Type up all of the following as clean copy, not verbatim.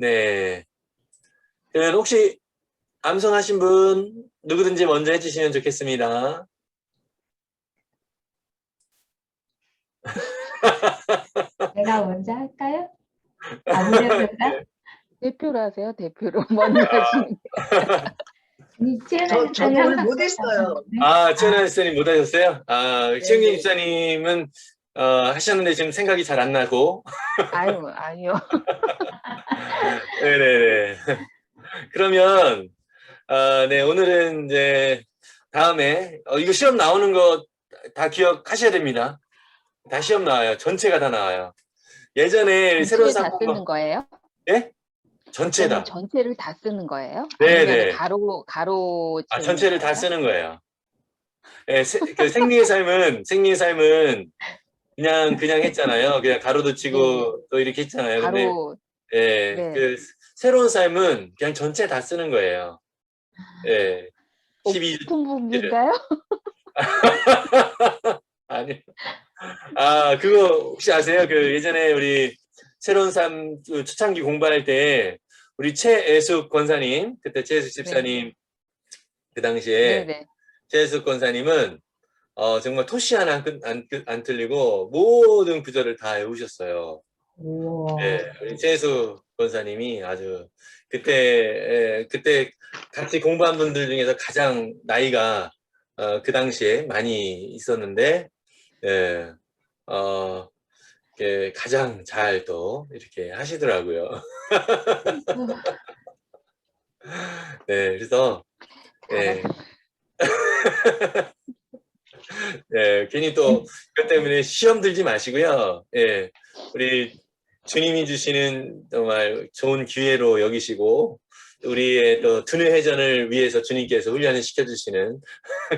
네. 그러면 혹시 암송하신 분 누구든지 먼저 해주시면 좋겠습니다. 제가 먼저 할까요? 무대표가? 대표로 하세요. 대표로 먼저 하시는 게. 최은혜 저도 오늘 항상 못했어요. 최은아 집사님 못 하셨어요? 최은경 네. 집사님은 하셨는데 지금 생각이 잘 안 나고. 아니요. 네네네. 그러면 네, 오늘은 이제 다음에 이거 시험 나오는 거 다 기억하셔야 됩니다. 다 시험 나와요. 전체가 다 나와요. 예전에 새로운 전체에 다 쓰는 상품 거예요? 예? 전체 그러면 다. 전체를 다 쓰는 거예요? 네네. 아니면 가로 전체를 다 거예요? 쓰는 거예요. 예, 그 생리의 삶은 그냥 했잖아요. 그냥 가로도 치고 네. 또 이렇게 했잖아요. 근데 가로. 예, 네. 그 새로운 삶은 그냥 전체 다 쓰는 거예요. 예. 12주 오픈 분기인가요? 아니. 그거 혹시 아세요? 그 예전에 우리 새로운 삶 초창기 공부할 때 우리 최애숙 권사님, 그때 최애숙 집사님 그 당시에 네네. 최애숙 권사님은 정말 토시 하나 안 틀리고 모든 구절을 다 외우셨어요. 우와. 네, 우리 최애숙 권사님이 아주 그때 같이 공부한 분들 중에서 가장 나이가 그 당시에 많이 있었는데, 예, 가장 잘 또 이렇게 하시더라고요. 네, 그래서 예, 괜히 또 그것 때문에 시험 들지 마시고요. 예, 우리 주님이 주시는 정말 좋은 기회로 여기시고 우리의 또 두뇌 회전을 위해서 주님께서 훈련을 시켜주시는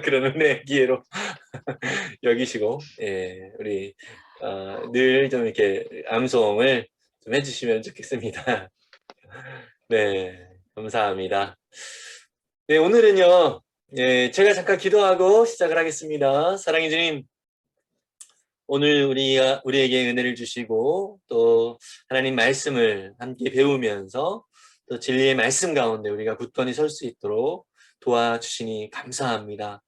그런 은혜의 기회로 여기시고, 예, 우리 늘 좀 이렇게 암송을 좀 해주시면 좋겠습니다. 네, 감사합니다. 네, 오늘은요, 예, 제가 잠깐 기도하고 시작을 하겠습니다. 사랑해 주님, 오늘 우리에게 은혜를 주시고 또 하나님 말씀을 함께 배우면서 또 진리의 말씀 가운데 우리가 굳건히 설 수 있도록 도와주시니 감사합니다.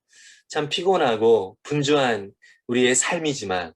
참 피곤하고 분주한 우리의 삶이지만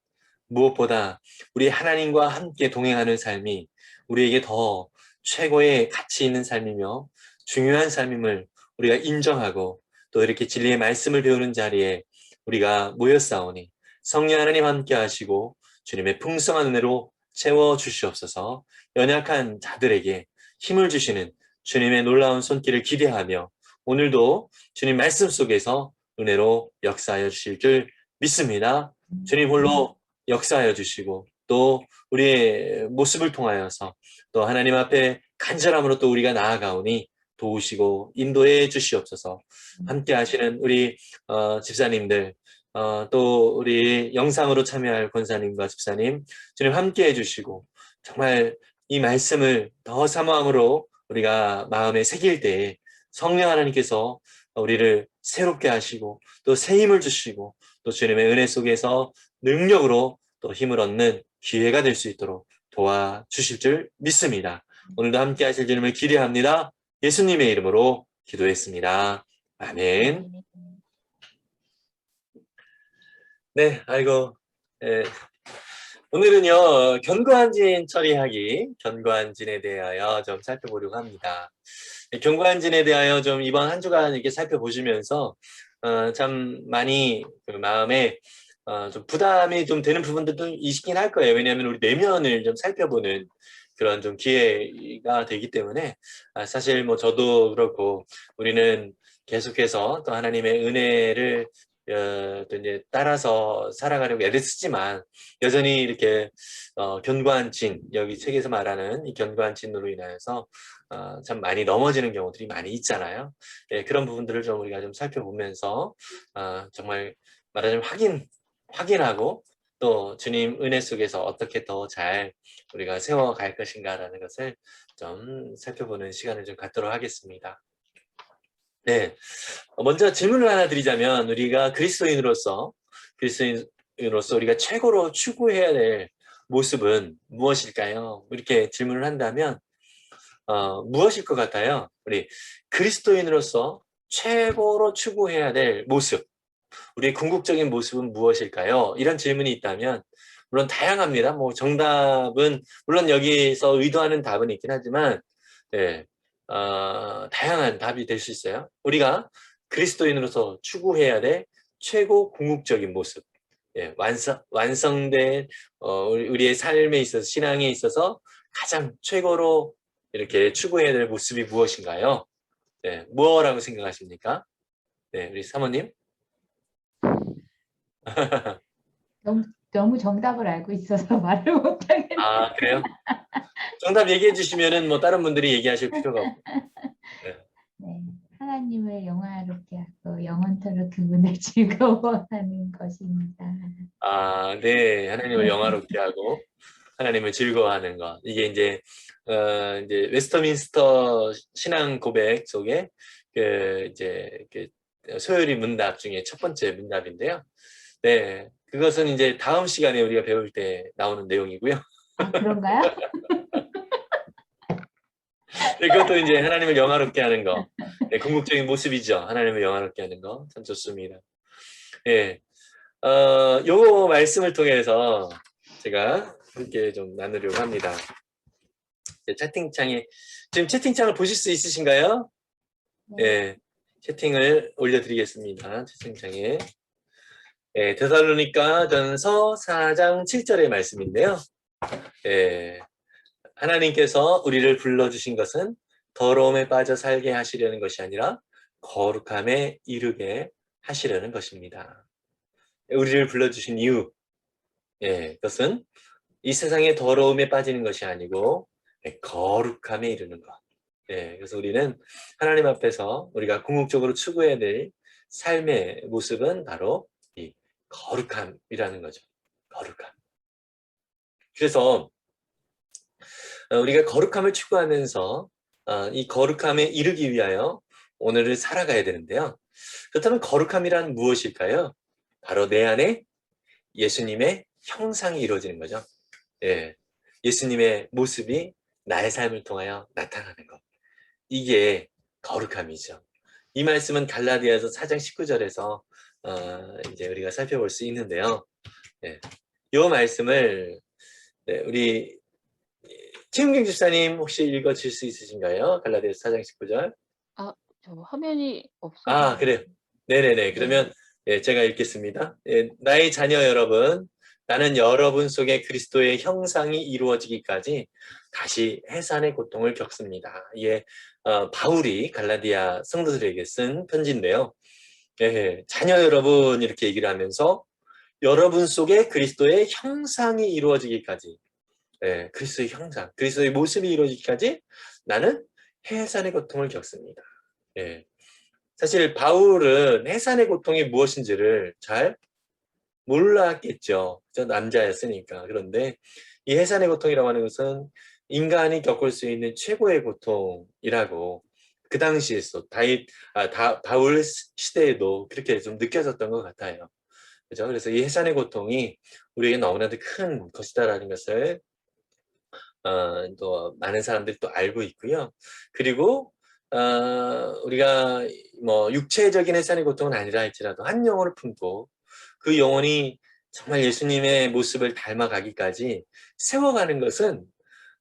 무엇보다 우리 하나님과 함께 동행하는 삶이 우리에게 더 최고의 가치 있는 삶이며 중요한 삶임을 우리가 인정하고 또 이렇게 진리의 말씀을 배우는 자리에 우리가 모였사오니 성령 하나님 함께 하시고 주님의 풍성한 은혜로 채워 주시옵소서. 연약한 자들에게 힘을 주시는 주님의 놀라운 손길을 기대하며 오늘도 주님 말씀 속에서 은혜로 역사하여 주실 줄 믿습니다. 주님 홀로 역사하여 주시고 또 우리의 모습을 통하여서 또 하나님 앞에 간절함으로 또 우리가 나아가오니 도우시고 인도해 주시옵소서. 함께 하시는 우리 집사님들 또 우리 영상으로 참여할 권사님과 집사님 주님 함께 해주시고 정말 이 말씀을 더 사모함으로 우리가 마음에 새길 때에 성령 하나님께서 우리를 새롭게 하시고 또 새 힘을 주시고 또 주님의 은혜 속에서 능력으로 또 힘을 얻는 기회가 될 수 있도록 도와주실 줄 믿습니다. 오늘도 함께 하실 주님을 기대합니다. 예수님의 이름으로 기도했습니다. 아멘. 네, 아이고. 예. 오늘은요, 견고한진 처리하기, 견고한진에 대하여 좀 살펴보려고 합니다. 견고한진에 대하여 좀 이번 한 주간 이렇게 살펴보시면서, 참 많이 그 마음에 좀 부담이 좀 되는 부분들도 있긴 할 거예요. 왜냐하면 우리 내면을 좀 살펴보는 그런 좀 기회가 되기 때문에, 사실 뭐 저도 그렇고, 우리는 계속해서 또 하나님의 은혜를 또 이제 따라서 살아가려고 애를 쓰지만 여전히 이렇게 견고한 진, 여기 책에서 말하는 이 견고한 진으로 인하여서 참 많이 넘어지는 경우들이 많이 있잖아요. 예, 그런 부분들을 좀 우리가 좀 살펴보면서 정말 말하자면 확인하고 또 주님 은혜 속에서 어떻게 더 잘 우리가 세워갈 것인가라는 것을 좀 살펴보는 시간을 좀 갖도록 하겠습니다. 네, 먼저 질문을 하나 드리자면 우리가 그리스도인으로서 우리가 최고로 추구해야 될 모습은 무엇일까요? 이렇게 질문을 한다면 무엇일 것 같아요? 우리 그리스도인으로서 최고로 추구해야 될 모습, 우리의 궁극적인 모습은 무엇일까요? 이런 질문이 있다면 물론 다양합니다. 뭐 정답은 물론 여기서 의도하는 답은 있긴 하지만 예, 다양한 답이 될 수 있어요. 우리가 그리스도인으로서 추구해야 될 최고 궁극적인 모습, 예, 완성된 우리의 삶에 있어서 신앙에 있어서 가장 최고로 이렇게 추구해야 될 모습이 무엇인가요? 네, 뭐라고 생각하십니까? 네, 우리 사모님. 너무 정답을 알고 있어서 말을 못하겠네. 아, 그래요? 정답 얘기해 주시면은 뭐 다른 분들이 얘기하실 필요가 없고. 네. 네. 하나님을 영화롭게 하고 영원토록 그분을 즐거워하는 것입니다. 아, 네. 하나님을 네. 영화롭게 하고 하나님을 즐거워하는 것. 이게 이제 웨스터민스터 신앙 고백 속에 이제 소요리 문답 중에 첫 번째 문답인데요. 네. 그것은 이제 다음 시간에 우리가 배울 때 나오는 내용이고요. 아, 그런가요? 네, 그것도 이제 하나님을 영화롭게 하는 거. 네, 궁극적인 모습이죠. 하나님을 영화롭게 하는 거. 참 좋습니다. 예. 요 말씀을 통해서 제가 함께 좀 나누려고 합니다. 채팅창에, 지금 채팅창을 보실 수 있으신가요? 네. 예. 채팅을 올려드리겠습니다. 채팅창에. 예, 데살로니가 전서 4장 7절의 말씀인데요. 예. 하나님께서 우리를 불러주신 것은 더러움에 빠져 살게 하시려는 것이 아니라 거룩함에 이르게 하시려는 것입니다. 우리를 불러주신 이유, 예, 그것은 이 세상의 더러움에 빠지는 것이 아니고 거룩함에 이르는 것. 예, 그래서 우리는 하나님 앞에서 우리가 궁극적으로 추구해야 될 삶의 모습은 바로 이 거룩함이라는 거죠. 거룩함. 그래서 우리가 거룩함을 추구하면서 이 거룩함에 이르기 위하여 오늘을 살아가야 되는데요. 그렇다면 거룩함이란 무엇일까요? 바로 내 안에 예수님의 형상이 이루어지는 거죠. 예, 예수님의 모습이 나의 삶을 통하여 나타나는 것. 이게 거룩함이죠. 이 말씀은 갈라디아서 4장 19절에서 이제 우리가 살펴볼 수 있는데요. 예, 이 말씀을 네, 우리 최은경 집사님 혹시 읽어줄 수 있으신가요? 갈라디아서 4장 19절. 아, 저 화면이 아, 없어서. 그래요. 네네네. 네. 그러면 예, 제가 읽겠습니다. 예, 나의 자녀 여러분, 나는 여러분 속에 그리스도의 형상이 이루어지기까지 다시 해산의 고통을 겪습니다. 이게 바울이 갈라디아 성도들에게 쓴 편지인데요. 예, 자녀 여러분 이렇게 얘기를 하면서 여러분 속에 그리스도의 형상이 이루어지기까지, 예, 그리스도의 형상, 그리스도의 모습이 이루어지기까지 나는 해산의 고통을 겪습니다. 예. 사실 바울은 해산의 고통이 무엇인지를 잘 몰랐겠죠. 저 남자였으니까. 그런데 이 해산의 고통이라고 하는 것은 인간이 겪을 수 있는 최고의 고통이라고 그 당시에서 바울 시대에도 그렇게 좀 느껴졌던 것 같아요. 그죠? 그래서 이 해산의 고통이 우리에게 너무나도 큰 것이다라는 것을 또 많은 사람들이 또 알고 있고요. 그리고 우리가 뭐 육체적인 해산의 고통은 아니라 할지라도 한 영혼을 품고 그 영혼이 정말 예수님의 모습을 닮아가기까지 세워가는 것은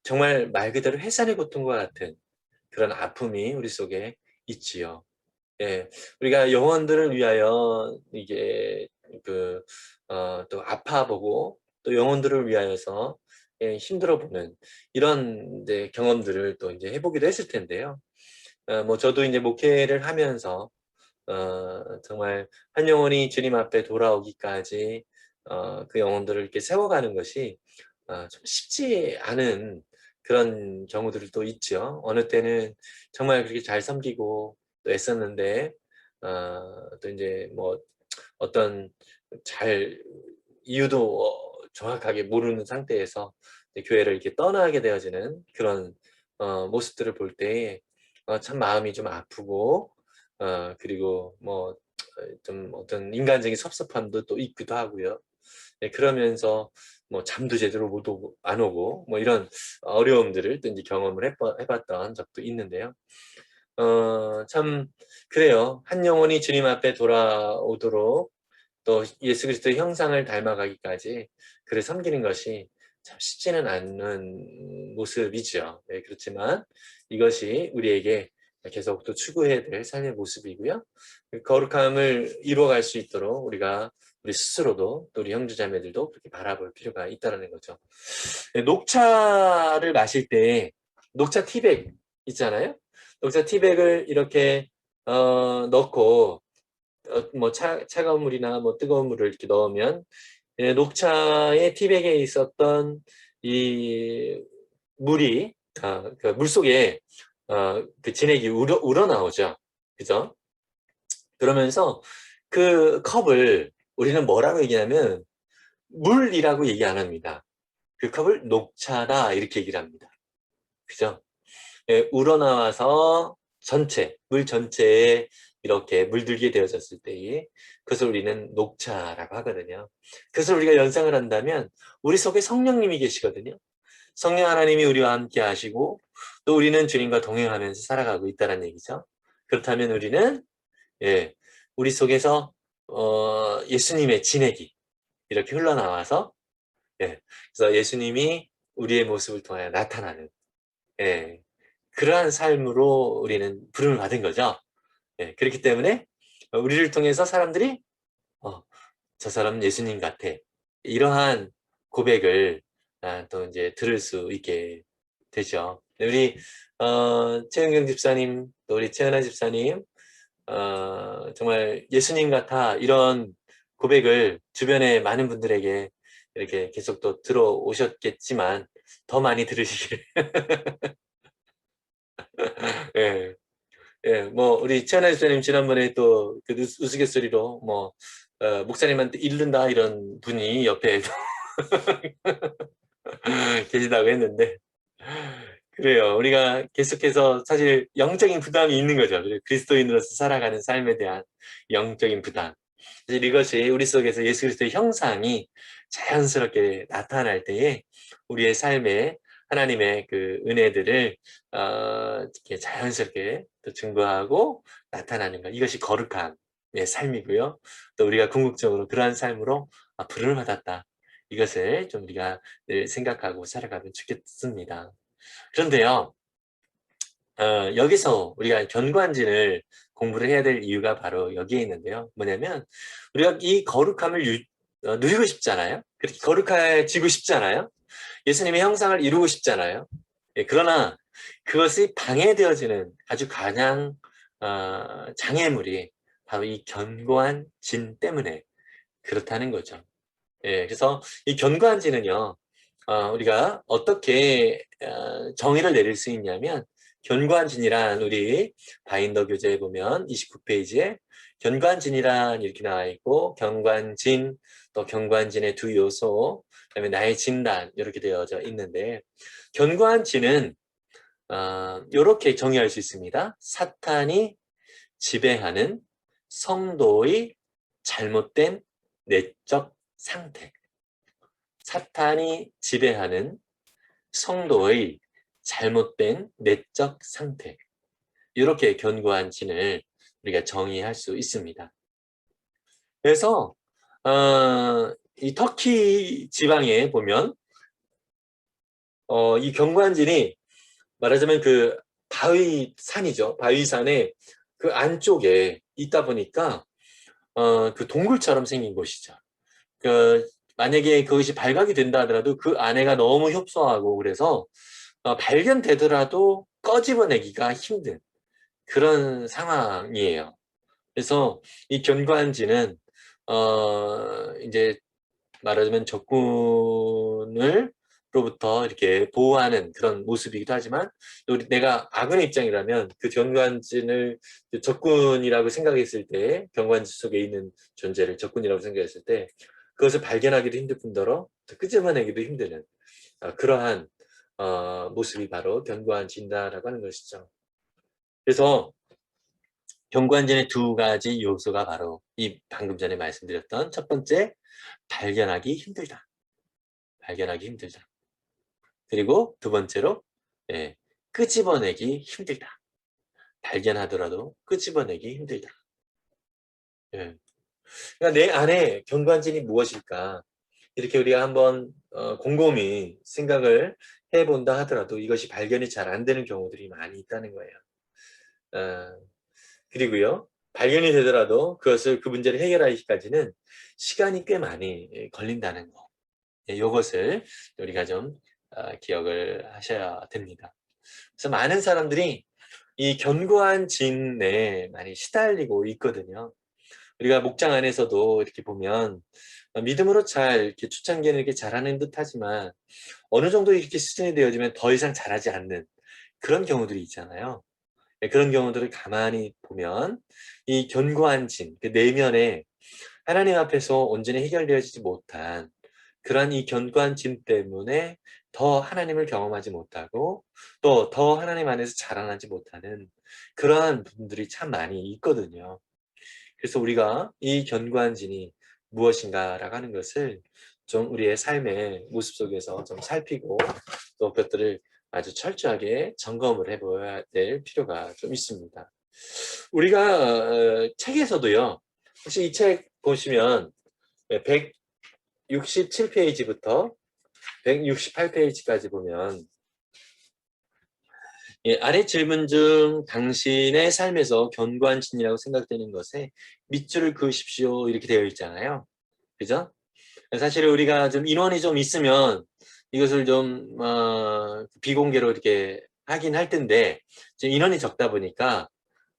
정말 말 그대로 해산의 고통과 같은 그런 아픔이 우리 속에 있지요. 예, 우리가 영혼들을 위하여 이게 또 아파보고 또 영혼들을 위하여서 예, 힘들어보는 이런 이제 경험들을 또 이제 해보기도 했을 텐데요. 뭐 저도 이제 목회를 하면서 정말 한 영혼이 주님 앞에 돌아오기까지 그 영혼들을 이렇게 세워가는 것이 좀 쉽지 않은 그런 경우들이 또 있죠. 어느 때는 정말 그렇게 잘 섬기고 또 애썼는데 또 이제 뭐 어떤 잘 이유도 정확하게 모르는 상태에서 교회를 이렇게 떠나게 되어지는 그런 모습들을 볼 때에 참 마음이 좀 아프고 그리고 뭐 좀 어떤 인간적인 섭섭함도 또 있기도 하고요. 네, 그러면서 뭐 잠도 제대로 안 오고 뭐 이런 어려움들을 또 이제 경험을 해봤던 적도 있는데요. 참 그래요. 한 영혼이 주님 앞에 돌아오도록 또 예수 그리스도의 형상을 닮아가기까지 그를 섬기는 것이 참 쉽지는 않는 모습이죠. 네, 그렇지만 이것이 우리에게 계속 또 추구해야 될 삶의 모습이고요. 그 거룩함을 이루어갈 수 있도록 우리가 우리 스스로도 또 우리 형제자매들도 그렇게 바라볼 필요가 있다는 거죠. 네, 녹차를 마실 때 녹차 티백 있잖아요. 녹차 티백을 이렇게 넣고 뭐 차가운 물이나 뭐 뜨거운 물을 이렇게 넣으면 녹차의 티백에 있었던 이 물이 그 물 속에 그 진액이 우러나오죠. 그죠? 그러면서 그 컵을 우리는 뭐라고 얘기하면 물이라고 얘기 안 합니다. 그 컵을 녹차다 이렇게 얘기를 합니다. 그죠? 예, 우러나와서 물 전체에 이렇게 물들게 되어졌을 때에 그것을 우리는 녹차라고 하거든요. 그것을 우리가 연상을 한다면 우리 속에 성령님이 계시거든요. 성령 하나님이 우리와 함께 하시고 또 우리는 주님과 동행하면서 살아가고 있다는 얘기죠. 그렇다면 우리는 우리 속에서 예수님의 진액이 이렇게 흘러나와서 그래서 예수님이 우리의 모습을 통하여 나타나는 그러한 삶으로 우리는 부름을 받은 거죠. 그렇기 때문에 우리를 통해서 사람들이 저 사람은 예수님 같아. 이러한 고백을 또 이제 들을 수 있게 되죠. 우리 최은경 집사님, 또 우리 최은아 집사님, 정말 예수님 같아 이런 고백을 주변의 많은 분들에게 이렇게 계속 또 들어오셨겠지만 더 많이 들으시길. 예. 예, 뭐 우리 최은아 집사님 지난번에 또 그 우스갯소리로 뭐 목사님한테 잃는다 이런 분이 옆에 계시다고 했는데 그래요. 우리가 계속해서 사실 영적인 부담이 있는 거죠. 그리스도인으로서 살아가는 삶에 대한 영적인 부담. 사실 이것이 우리 속에서 예수 그리스도의 형상이 자연스럽게 나타날 때에 우리의 삶에 하나님의 그 은혜들을 이렇게 자연스럽게 또 증거하고 나타나는 것. 이것이 거룩함의 삶이고요. 또 우리가 궁극적으로 그러한 삶으로 부름을 받았다. 이것을 좀 우리가 늘 생각하고 살아가면 좋겠습니다. 그런데요, 여기서 우리가 견고한진을 공부를 해야 될 이유가 바로 여기에 있는데요. 뭐냐면 우리가 이 거룩함을 누리고 싶잖아요. 그렇게 거룩해지고 싶잖아요. 예수님의 형상을 이루고 싶잖아요. 그러나 그것이 방해되어지는 아주 가장 장애물이 바로 이 견고한 진 때문에 그렇다는 거죠. 그래서 이 견고한 진은요, 우리가 어떻게 정의를 내릴 수 있냐면 견고한 진이란 우리 바인더 교재에 보면 29페이지에 견고한 진이란 이렇게 나와 있고 경관진 또 경관진의 두 요소 그다음에 나의 진단 이렇게 되어져 있는데 견고한 진은 이렇게 정의할 수 있습니다. 사탄이 지배하는 성도의 잘못된 내적 상태. 사탄이 지배하는 성도의 잘못된 내적 상태. 이렇게 견고한 진을 우리가 정의할 수 있습니다. 그래서 이 터키 지방에 보면 이 견고한 진이 말하자면 그 바위산이죠. 바위산의 그 안쪽에 있다 보니까 그 동굴처럼 생긴 곳이죠. 만약에 그것이 발각이 된다 하더라도 그 안에가 너무 협소하고 그래서 발견되더라도 꺼집어내기가 힘든 그런 상황이에요. 그래서 이 견고한지는 이제 말하자면 적군을 로부터 이렇게 보호하는 그런 모습이기도 하지만 내가 악은의 입장이라면 그 견고한진을 적군이라고 생각했을 때 견고한진 속에 있는 존재를 적군이라고 생각했을 때 그것을 발견하기도 힘들 뿐더러 끄집어내기도 힘드는 그러한 모습이 바로 견고한진다라고 하는 것이죠. 그래서 견고한진의 두 가지 요소가 바로 이 방금 전에 말씀드렸던 첫 번째 발견하기 힘들다. 발견하기 힘들다. 그리고 두 번째로 끄집어내기 힘들다. 발견하더라도 끄집어내기 힘들다. 그러니까 내 안에 견고한진이 무엇일까? 이렇게 우리가 한번 곰곰이 생각을 해본다 하더라도 이것이 발견이 잘 안 되는 경우들이 많이 있다는 거예요. 그리고요, 발견이 되더라도 그 문제를 해결하기까지는 시간이 꽤 많이 걸린다는 거. 이것을 우리가 좀 기억을 하셔야 됩니다. 그래서 많은 사람들이 이 견고한 진에 많이 시달리고 있거든요. 우리가 목장 안에서도 이렇게 보면 믿음으로 잘 이렇게 초창기에는 이렇게 잘하는 듯하지만 어느 정도 이렇게 수준이 되어지면 더 이상 잘하지 않는 그런 경우들이 있잖아요. 그런 경우들을 가만히 보면 이 견고한 진, 그 내면에 하나님 앞에서 온전히 해결되어지지 못한 그러한 이 견고한 진 때문에 더 하나님을 경험하지 못하고 또 더 하나님 안에서 자라나지 못하는 그러한 분들이 참 많이 있거든요. 그래서 우리가 이 견고한 진이 무엇인가라고 하는 것을 좀 우리의 삶의 모습 속에서 좀 살피고 또 그것들을 아주 철저하게 점검을 해봐야 될 필요가 좀 있습니다. 우리가 책에서도요. 혹시 이 책 보시면 167페이지부터 168페이지까지 보면 아래 질문 중 당신의 삶에서 견고한 진이라고 생각되는 것에 밑줄을 그으십시오 이렇게 되어 있잖아요. 그죠? 사실 우리가 좀 인원이 좀 있으면 이것을 좀 비공개로 이렇게 하긴 할 텐데 지금 인원이 적다 보니까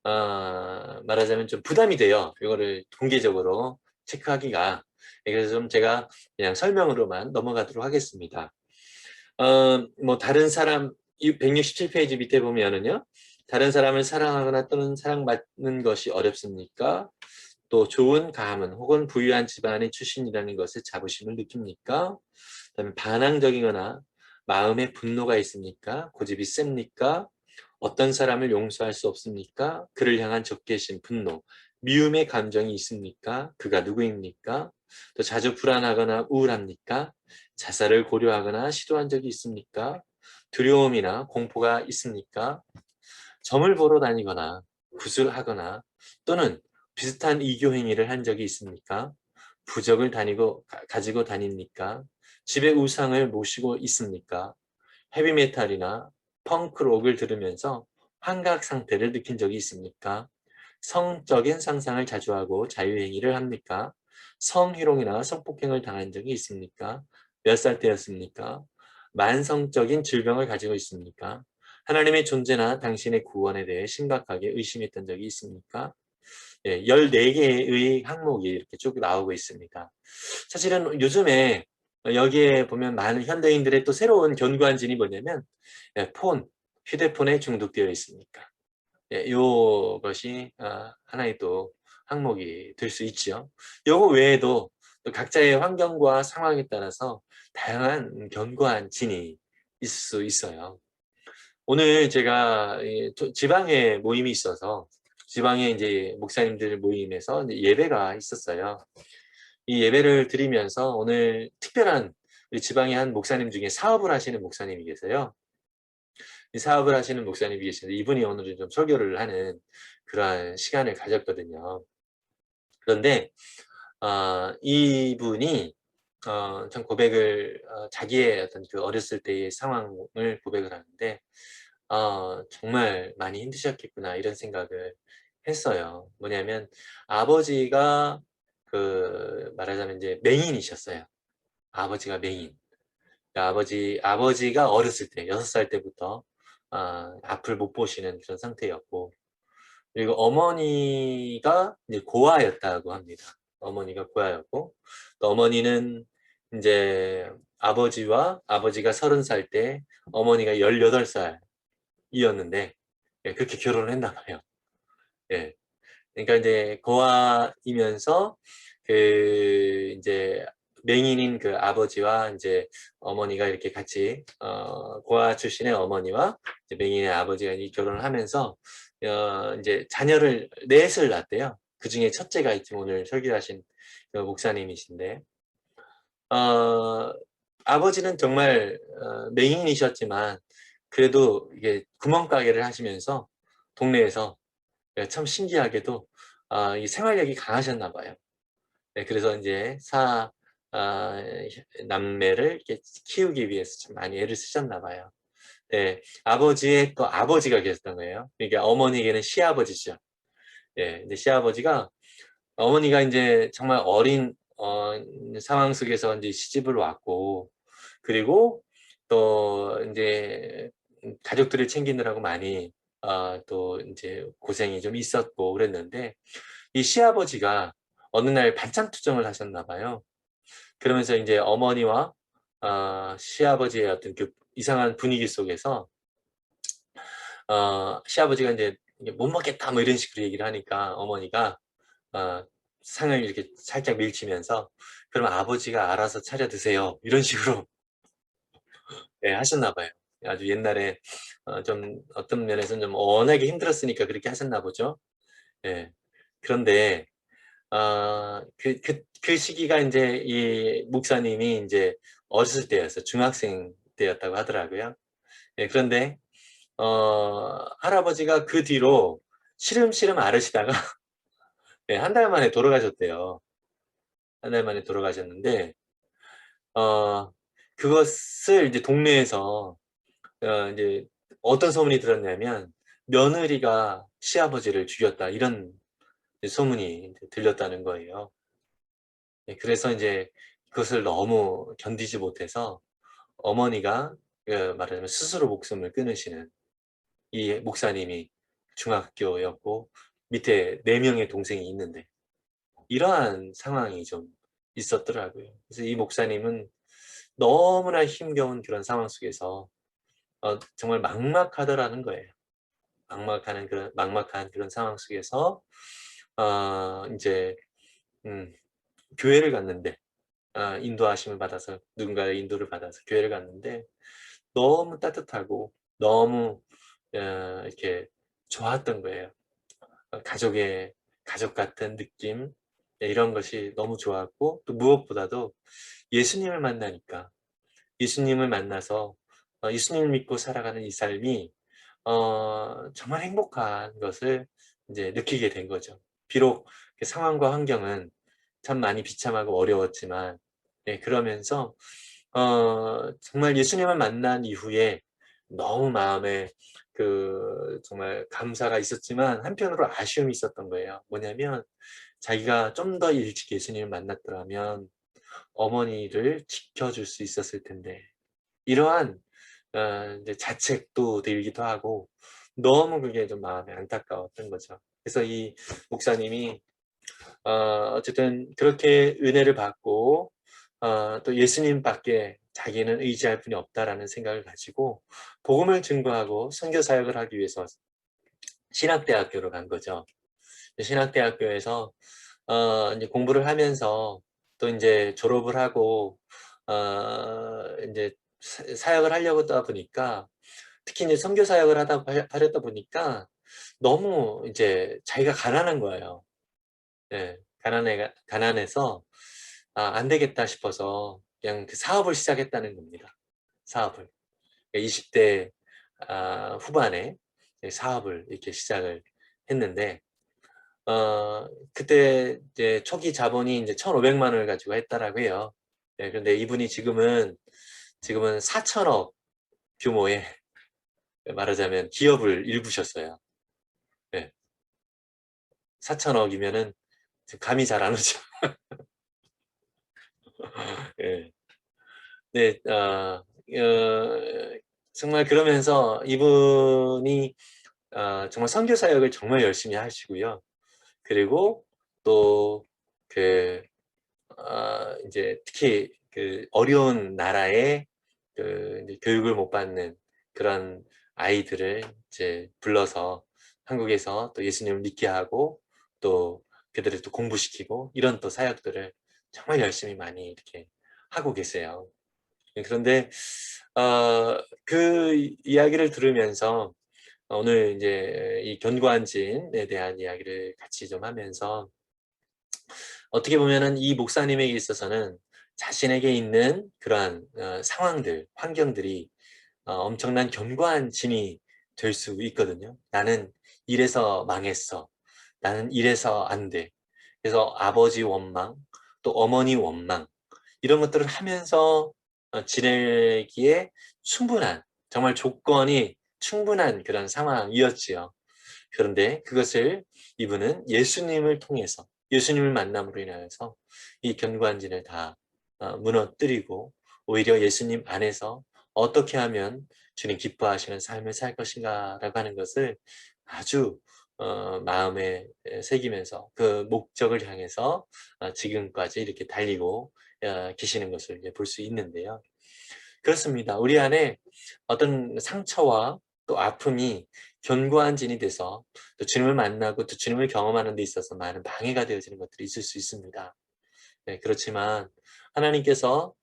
말하자면 좀 부담이 돼요. 이거를 공개적으로 체크하기가. 그래서 좀 제가 그냥 설명으로만 넘어가도록 하겠습니다. 뭐 다른 사람 167페이지 밑에 보면은요. 다른 사람을 사랑하거나 또는 사랑받는 것이 어렵습니까? 또 좋은 가문 혹은 부유한 집안의 출신이라는 것에 자부심을 느낍니까? 그다음에 반항적이거나 마음에 분노가 있습니까? 고집이 셉니까? 어떤 사람을 용서할 수 없습니까? 그를 향한 적개심, 분노, 미움의 감정이 있습니까? 그가 누구입니까? 또 자주 불안하거나 우울합니까? 자살을 고려하거나 시도한 적이 있습니까? 두려움이나 공포가 있습니까? 점을 보러 다니거나 구술하거나 또는 비슷한 이교 행위를 한 적이 있습니까? 부적을 가지고 다닙니까? 집에 우상을 모시고 있습니까? 헤비메탈이나 펑크록을 들으면서 환각 상태를 느낀 적이 있습니까? 성적인 상상을 자주 하고 자유행위를 합니까? 성희롱이나 성폭행을 당한 적이 있습니까? 몇 살 때였습니까? 만성적인 질병을 가지고 있습니까? 하나님의 존재나 당신의 구원에 대해 심각하게 의심했던 적이 있습니까? 14개의 항목이 이렇게 쭉 나오고 있습니다. 사실은 요즘에 여기에 보면 많은 현대인들의 또 새로운 견고한 진이 뭐냐면 휴대폰에 중독되어 있습니까? 요것이 하나의 또 항목이 될 수 있죠. 요거 외에도 또 각자의 환경과 상황에 따라서 다양한 견고한 진이 있을 수 있어요. 오늘 제가 지방에 모임이 있어서 지방에 이제 목사님들 모임에서 이제 예배가 있었어요. 이 예배를 드리면서 오늘 특별한 우리 지방의 한 목사님 중에 사업을 하시는 목사님이 계세요. 이 사업을 하시는 목사님이 계시는데 이분이 오늘은 좀 설교를 하는 그러한 시간을 가졌거든요. 그런데 이분이 참 고백을 자기의 어떤 그 어렸을 때의 상황을 고백을 하는데 정말 많이 힘드셨겠구나 이런 생각을 했어요. 뭐냐면 아버지가 말하자면 이제 맹인이셨어요. 아버지가 맹인. 그러니까 아버지가 어렸을 때 6살 때부터 앞을 못 보시는 그런 상태였고 그리고 어머니가 이제 고아였다고 합니다. 어머니가 고아였고 또 어머니는 이제 아버지가 30살 때 어머니가 18살이었는데 그렇게 결혼을 했나 봐요. 예. 그러니까 이제 고아이면서 이제 맹인인 그 아버지와 이제 어머니가 이렇게 같이 고아 출신의 어머니와 이제 맹인의 아버지가 이 결혼을 하면서 이제 자녀를 넷을 낳았대요. 그 중에 첫째가 지금 오늘 설교하신 그 목사님이신데 아버지는 정말 맹인이셨지만 그래도 이게 구멍가게를 하시면서 동네에서 참 신기하게도 이 생활력이 강하셨나 봐요. 네, 그래서 이제 아, 남매를 이렇게 키우기 위해서 참 많이 애를 쓰셨나 봐요. 네, 아버지의 또 아버지가 계셨던 거예요. 그러니까 어머니에게는 시아버지죠. 예, 근데 시아버지가 어머니가 이제 정말 어린 상황 속에서 이제 시집을 왔고, 그리고 또 이제 가족들을 챙기느라고 많이 또 이제 고생이 좀 있었고 그랬는데, 이 시아버지가 어느 날 반찬 투정을 하셨나 봐요. 그러면서 이제 어머니와 시아버지의 어떤 그 이상한 분위기 속에서 시아버지가 이제 못 먹겠다 뭐 이런 식으로 얘기를 하니까 어머니가 어, 상을 이렇게 살짝 밀치면서 그럼 아버지가 알아서 차려 드세요 이런 식으로 예, 하셨나 봐요. 아주 옛날에 좀 어떤 면에서는 좀 워낙에 힘들었으니까 그렇게 하셨나 보죠. 예. 그런데 그 시기가 이제 이 목사님이 이제 어렸을 때였어요. 중학생 때였다고 하더라고요. 예, 그런데 할아버지가 그 뒤로 시름시름 앓으시다가 예, 한 달 만에 돌아가셨대요. 한 달 만에 돌아가셨는데 어, 그것을 이제 동네에서 이제 어떤 소문이 들었냐면 며느리가 시아버지를 죽였다 이런 소문이 들렸다는 거예요. 예, 그래서 이제 그것을 너무 견디지 못해서 어머니가 말하자면 스스로 목숨을 끊으시는 이 목사님이 중학교였고 밑에 4명의 동생이 있는데 이러한 상황이 좀 있었더라고요. 그래서 이 목사님은 너무나 힘겨운 그런 상황 속에서 정말 막막하더라는 거예요. 막막한 그런 상황 속에서 이제 교회를 갔는데 인도하심을 받아서 누군가의 인도를 받아서 교회를 갔는데 너무 따뜻하고 너무 이렇게 좋았던 거예요. 가족 같은 느낌 이런 것이 너무 좋았고 또 무엇보다도 예수님을 만나니까 예수님을 만나서 예수님을 믿고 살아가는 이 삶이 정말 행복한 것을 이제 느끼게 된 거죠. 비록 그 상황과 환경은 참 많이 비참하고 어려웠지만 네, 그러면서 정말 예수님을 만난 이후에 너무 마음에 정말 감사가 있었지만 한편으로 아쉬움이 있었던 거예요. 뭐냐면 자기가 좀 더 일찍 예수님을 만났더라면 어머니를 지켜줄 수 있었을 텐데 이러한 이제 자책도 들기도 하고 너무 그게 좀 마음에 안타까웠던 거죠. 그래서 이 목사님이 어쨌든 그렇게 은혜를 받고 또 예수님밖에 자기는 의지할 분이 없다라는 생각을 가지고 복음을 증거하고 선교 사역을 하기 위해서 신학대학교로 간 거죠. 신학대학교에서 이제 공부를 하면서 또 이제 졸업을 하고 이제 사역을 하려고 하다 보니까 특히 이제 선교 사역을 하려다 보니까 너무 이제 자기가 가난한 거예요. 예, 가난해서 안 되겠다 싶어서 그냥 그 사업을 시작했다는 겁니다. 사업을. 20대 후반에 사업을 이렇게 시작을 했는데 그때 이제 초기 자본이 이제 1,500만 원을 가지고 했다라고 해요. 예, 그런데 이분이 지금은 4천억 규모의 말하자면 기업을 일구셨어요. 예, 4천억이면은 감이 잘 안 오죠. 예. 네, 정말 그러면서 이분이 정말 선교 사역을 정말 열심히 하시고요. 그리고 또 이제 특히 어려운 나라에 이제 교육을 못 받는 그런 아이들을 이제 불러서 한국에서 또 예수님을 믿게 하고 또 그들을 또 공부시키고 이런 또 사역들을 정말 열심히 많이 이렇게 하고 계세요. 그런데 그 이야기를 들으면서 오늘 이제 이 견고한진에 대한 이야기를 같이 좀 하면서 어떻게 보면은 이 목사님에게 있어서는 자신에게 있는 그러한 상황들, 환경들이 엄청난 견고한 진이 될 수 있거든요. 나는 이래서 망했어. 나는 이래서 안 돼. 그래서 아버지 원망, 또 어머니 원망, 이런 것들을 하면서 지내기에 충분한, 정말 조건이 충분한 그런 상황이었지요. 그런데 그것을 이분은 예수님을 통해서, 예수님을 만남으로 인하여서 이 견고한 진을 다 무너뜨리고 오히려 예수님 안에서 어떻게 하면 주님 기뻐하시는 삶을 살 것인가 라고 하는 것을 아주 마음에 새기면서 그 목적을 향해서 지금까지 이렇게 달리고 계시는 것을 볼 수 있는데요. 그렇습니다. 우리 안에 어떤 상처와 또 아픔이 견고한 진이 돼서 또 주님을 만나고 또 주님을 경험하는 데 있어서 많은 방해가 되어지는 것들이 있을 수 있습니다. 네, 그렇지만 하나님께서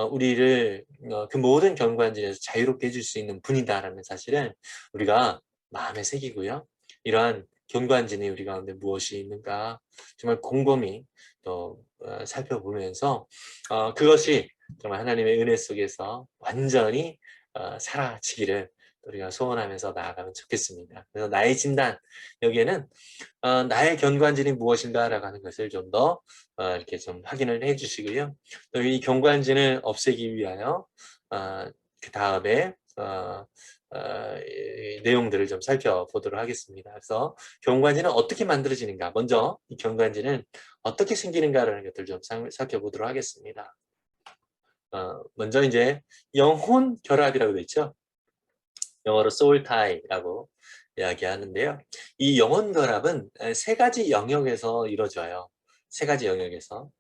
우리를 그 모든 견고한 진에서 자유롭게 해줄 수 있는 분이다라는 사실을 우리가 마음에 새기고요. 이러한 견고한 진이 우리 가운데 무엇이 있는가 정말 곰곰이 또 살펴보면서 그것이 정말 하나님의 은혜 속에서 완전히 사라지기를 우리가 소원하면서 나아가면 좋겠습니다. 그래서 나의 진단, 여기에는 나의 견고한진이 무엇인가라고 하는 것을 좀 더 이렇게 좀 확인을 해 주시고요. 또 이 견고한진을 없애기 위하여 그 다음에 이 내용들을 좀 살펴보도록 하겠습니다. 그래서 견고한진은 어떻게 만들어지는가, 먼저 이 견고한진은 어떻게 생기는가라는 것들 좀 살펴보도록 하겠습니다. 먼저 이제 영혼 결합이라고 되어 있죠. 영어로 soul tie라고 이야기하는데요. 이 영혼 결합은 세 가지 영역에서 이루어져요. 세 가지 영역에서.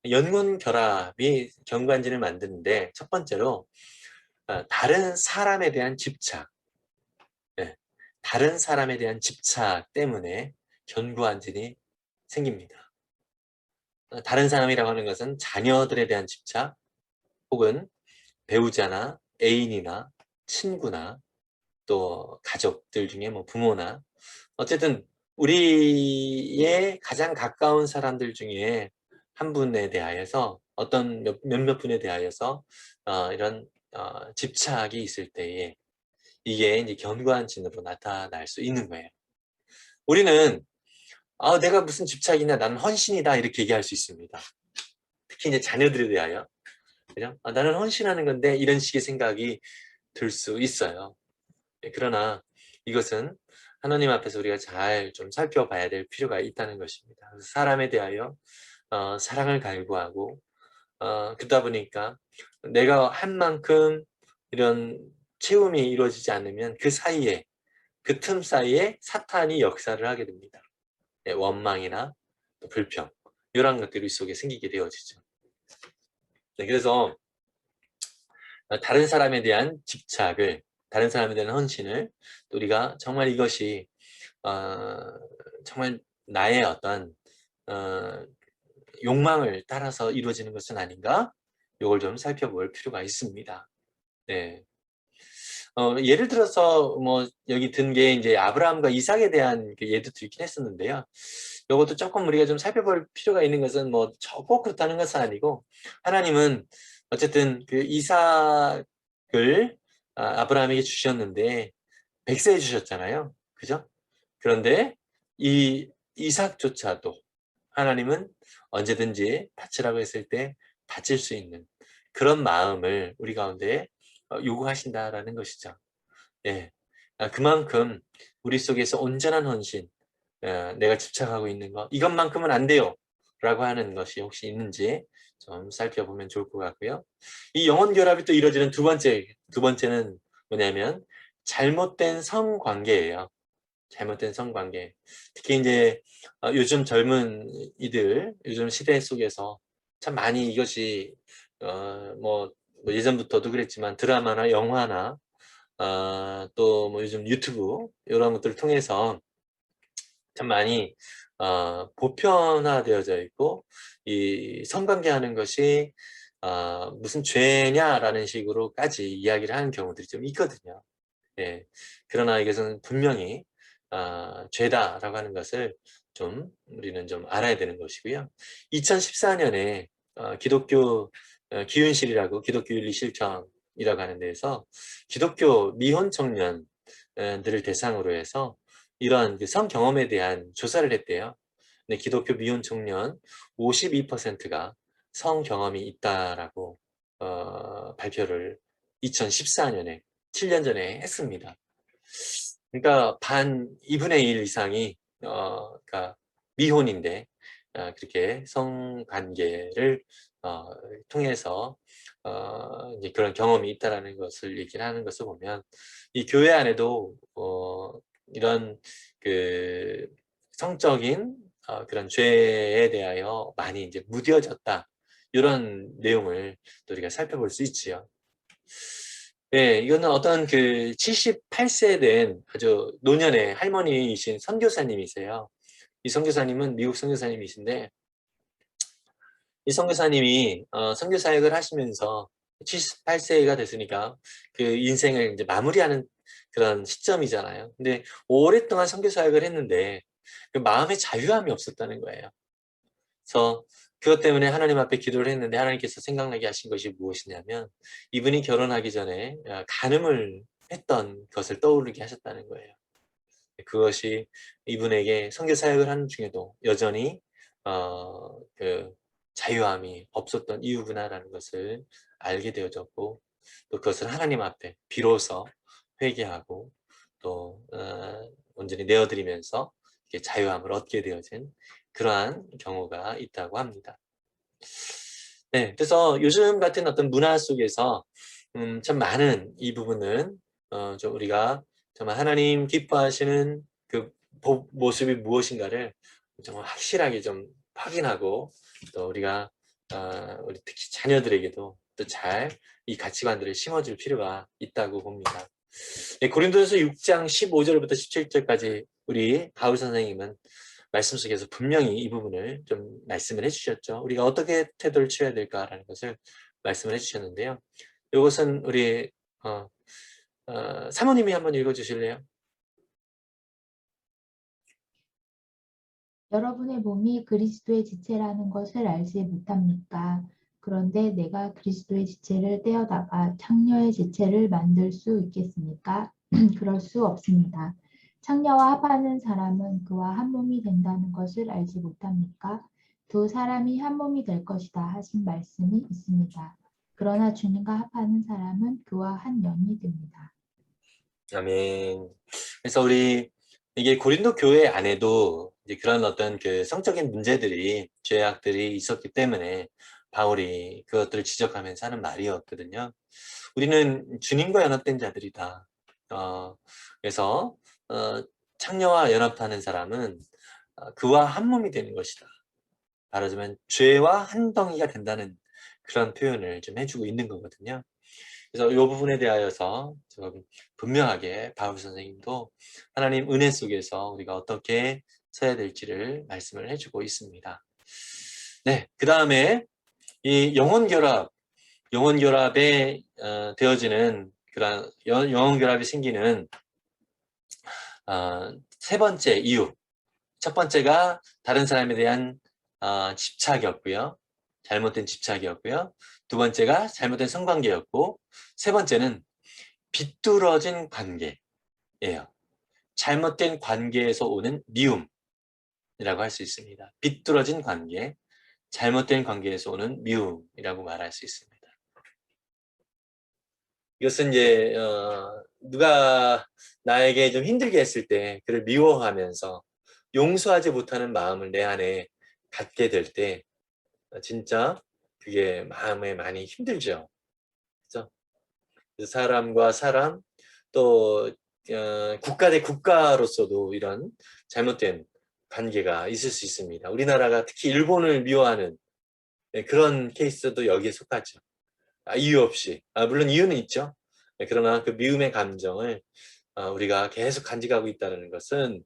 영혼 결합이 견고한진을 만드는데 첫 번째로 다른 사람에 대한 집착, 네. 다른 사람에 대한 집착 때문에 견고한진이 생깁니다. 다른 사람이라고 하는 것은 자녀들에 대한 집착, 혹은 배우자나 애인이나 친구나 또 가족들 중에 뭐 부모나 어쨌든 우리의 가장 가까운 사람들 중에 한 분에 대하여서 어떤 몇몇 분에 대하여서 이런 집착이 있을 때에 이게 이제 견고한 진으로 나타날 수 있는 거예요. 우리는 내가 무슨 집착이냐, 나는 헌신이다 이렇게 얘기할 수 있습니다. 특히 이제 자녀들에 대하여, 그죠? 나는 헌신하는 건데 이런 식의 생각이 들 수 있어요. 그러나 이것은 하나님 앞에서 우리가 잘 좀 살펴봐야 될 필요가 있다는 것입니다. 사람에 대하여 사랑을 갈구하고 그러다 보니까 내가 한 만큼 이런 채움이 이루어지지 않으면 그 사이에, 그 틈 사이에 사탄이 역사를 하게 됩니다. 네, 원망이나 불평, 이런 것들이 속에 생기게 되어지죠. 네, 그래서 다른 사람에 대한 집착을, 다른 사람에 대한 헌신을 또 우리가 정말 이것이 정말 나의 어떤 욕망을 따라서 이루어지는 것은 아닌가? 이걸 좀 살펴볼 필요가 있습니다. 네. 예를 들어서 뭐 여기 든 게 이제 아브라함과 이삭에 대한 그 예도 들긴 했었는데요. 이것도 조금 우리가 좀 살펴볼 필요가 있는 것은 뭐 꼭 그렇다는 것은 아니고, 하나님은 어쨌든 그 이삭을 아브라함에게 주셨는데 100세 주셨잖아요. 그죠? 그런데 이 이삭조차도 하나님은 언제든지 바치라고 했을 때 바칠 수 있는 그런 마음을 우리 가운데 요구하신다라는 것이죠. 예. 그만큼 우리 속에서 온전한 헌신, 내가 집착하고 있는 것, 이것만큼은 안 돼요 라고 하는 것이 혹시 있는지 좀 살펴보면 좋을 것 같고요. 이 영혼 결합이 또 이루어지는 두 번째는 뭐냐면 잘못된 성관계예요. 잘못된 성관계. 특히 이제 요즘 젊은 이들, 요즘 시대 속에서 참 많이 이것이 뭐 예전부터도 그랬지만 드라마나 영화나 또 뭐 요즘 유튜브 이런 것들을 통해서 참 많이 보편화되어져 있고, 이 성관계하는 것이 무슨 죄냐라는 식으로까지 이야기를 하는 경우들이 좀 있거든요. 예. 그러나 이것은 분명히 죄다라고 하는 것을 좀 우리는 좀 알아야 되는 것이고요. 2014년에 기독교 기윤실이라고 기독교 윤리 실천이라고 하는 데에서 기독교 미혼 청년들을 대상으로 해서 이런 성 경험에 대한 조사를 했대요. 근데 기독교 미혼 청년 52%가 성 경험이 있다라고 발표를 2014년에 7년 전에 했습니다. 그러니까 2분의 1 이상이 그러니까 미혼인데 그렇게 성관계를 통해서 이제 그런 경험이 있다라는 것을 얘기를 하는 것을 보면 이 교회 안에도 이런 그 성적인 그런 죄에 대하여 많이 이제 무뎌졌다 이런 내용을 또 우리가 살펴볼 수 있지요. 네, 이거는 어떤 그 78세 된 아주 노년의 할머니이신 선교사님이세요. 이 선교사님은 미국 선교사님이신데 이 선교사님이 선교 사역을 하시면서 78세가 됐으니까 그 인생을 이제 마무리하는 그런 시점이잖아요. 근데 오랫동안 선교 사역을 했는데 그 마음에 자유함이 없었다는 거예요. 그래서 그것 때문에 하나님 앞에 기도를 했는데 하나님께서 생각나게 하신 것이 무엇이냐면 이분이 결혼하기 전에 간음을 했던 것을 떠오르게 하셨다는 거예요. 그것이 이분에게 선교 사역을 하는 중에도 여전히 그 자유함이 없었던 이유구나라는 것을 알게 되어졌고 또 그것을 하나님 앞에 비로소 회개하고 또 온전히 내어드리면서 자유함을 얻게 되어진 그러한 경우가 있다고 합니다. 네, 그래서 요즘 같은 어떤 문화 속에서 참 많은 이 부분은 좀 우리가 정말 하나님 기뻐하시는 그 모습이 무엇인가를 정말 확실하게 좀 확인하고 또 우리가 우리 특히 자녀들에게도 또 잘 이 가치관들을 심어줄 필요가 있다고 봅니다. 네, 고린도전서 6장 15절부터 17절까지 우리 바울 선생님은 말씀 속에서 분명히 이 부분을 좀 말씀을 해주셨죠. 우리가 어떻게 태도를 취해야 될까라는 것을 말씀을 해주셨는데요. 이것은 우리 사모님이 한번 읽어주실래요? 여러분의 몸이 그리스도의 지체라는 것을 알지 못합니까? 그런데 내가 그리스도의 지체를 떼어다가 창녀의 지체를 만들 수 있겠습니까? 그럴 수 없습니다. 창녀와 합하는 사람은 그와 한 몸이 된다는 것을 알지 못합니까? 두 사람이 한 몸이 될 것이다 하신 말씀이 있습니다. 그러나 주님과 합하는 사람은 그와 한 영이 됩니다. 아멘. 그래서 우리 이게 고린도 교회 안에도 이제 그런 어떤 그 성적인 문제들이 죄악들이 있었기 때문에 바울이 그것들을 지적하면서 하는 말이었거든요. 우리는 주님과 연합된 자들이다. 그래서 창녀와 연합하는 사람은 그와 한 몸이 되는 것이다. 말하자면 죄와 한 덩이가 된다는 그런 표현을 좀 해주고 있는 거거든요. 그래서 이 부분에 대하여서 좀 분명하게 바울 선생님도 하나님 은혜 속에서 우리가 어떻게 서야 될지를 말씀을 해주고 있습니다. 네, 그 다음에 이 영혼결합에 되어지는 그런 영혼결합이 생기는 세 번째 이유. 첫 번째가 다른 사람에 대한 집착이었고요. 잘못된 집착이었고요. 두 번째가 잘못된 성관계였고 세 번째는 비뚤어진 관계예요. 잘못된 관계에서 오는 미움이라고 할 수 있습니다. 비뚤어진 관계, 잘못된 관계에서 오는 미움이라고 말할 수 있습니다. 이것은 이제 누가 나에게 좀 힘들게 했을 때 그를 미워하면서 용서하지 못하는 마음을 내 안에 갖게 될 때 진짜 그게 마음에 많이 힘들죠. 그렇죠? 사람과 사람 또 국가 대 국가로서도 이런 잘못된 관계가 있을 수 있습니다. 우리나라가 특히 일본을 미워하는 그런 케이스도 여기에 속하죠. 이유 없이. 물론 이유는 있죠. 그러나 그 미움의 감정을 우리가 계속 간직하고 있다는 것은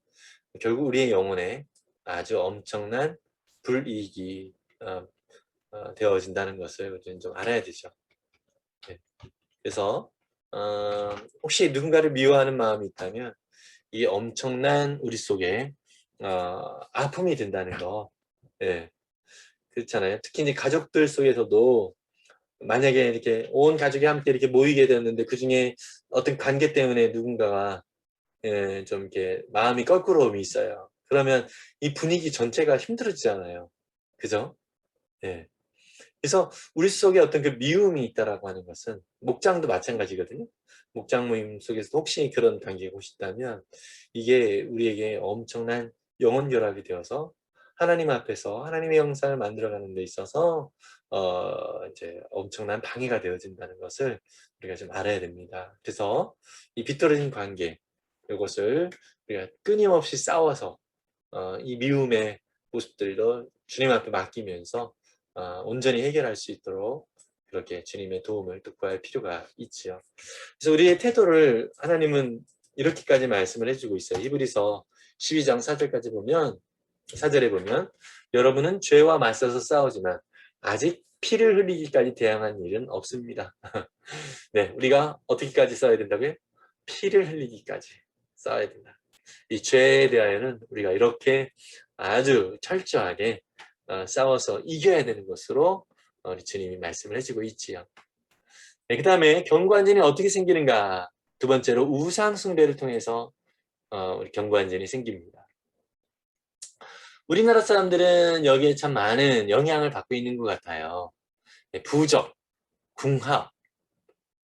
결국 우리의 영혼에 아주 엄청난 불이익이 되어진다는 것을 우리는 좀 알아야 되죠. 네. 그래서 혹시 누군가를 미워하는 마음이 있다면 이 엄청난 우리 속에 아픔이 된다는 거. 네. 그렇잖아요. 특히 이제 가족들 속에서도 만약에 이렇게 온 가족이 함께 이렇게 모이게 되었는데 그 중에 어떤 관계 때문에 누군가가 좀 이렇게 마음이 껄끄러움이 있어요. 그러면 이 분위기 전체가 힘들어지잖아요. 그죠? 예. 그래서 우리 속에 어떤 그 미움이 있다라고 하는 것은 목장도 마찬가지거든요. 목장 모임 속에서 혹시 그런 관계가 혹시 있다면 이게 우리에게 엄청난 영혼 결합이 되어서 하나님 앞에서 하나님의 형상을 만들어가는 데 있어서 이제 엄청난 방해가 되어진다는 것을 우리가 좀 알아야 됩니다. 그래서 이 비뚤어진 관계 이것을 우리가 끊임없이 싸워서 이 미움의 모습들도 주님 앞에 맡기면서 온전히 해결할 수 있도록 그렇게 주님의 도움을 또 구할 필요가 있지요. 그래서 우리의 태도를 하나님은 이렇게까지 말씀을 해주고 있어요. 히브리서 12장 4절까지 보면 4절에 보면 여러분은 죄와 맞서서 싸우지만 아직 피를 흘리기까지 대항한 일은 없습니다. 네, 우리가 어떻게까지 싸워야 된다고요? 피를 흘리기까지 싸워야 된다. 이 죄에 대하여는 우리가 이렇게 아주 철저하게 싸워서 이겨야 되는 것으로 우리 주님이 말씀을 해주고 있지요. 네, 그 다음에 경관진이 어떻게 생기는가? 두 번째로 우상 숭배를 통해서 우리 경관진이 생깁니다. 우리나라 사람들은 여기에 참 많은 영향을 받고 있는 것 같아요. 네, 부적, 궁합,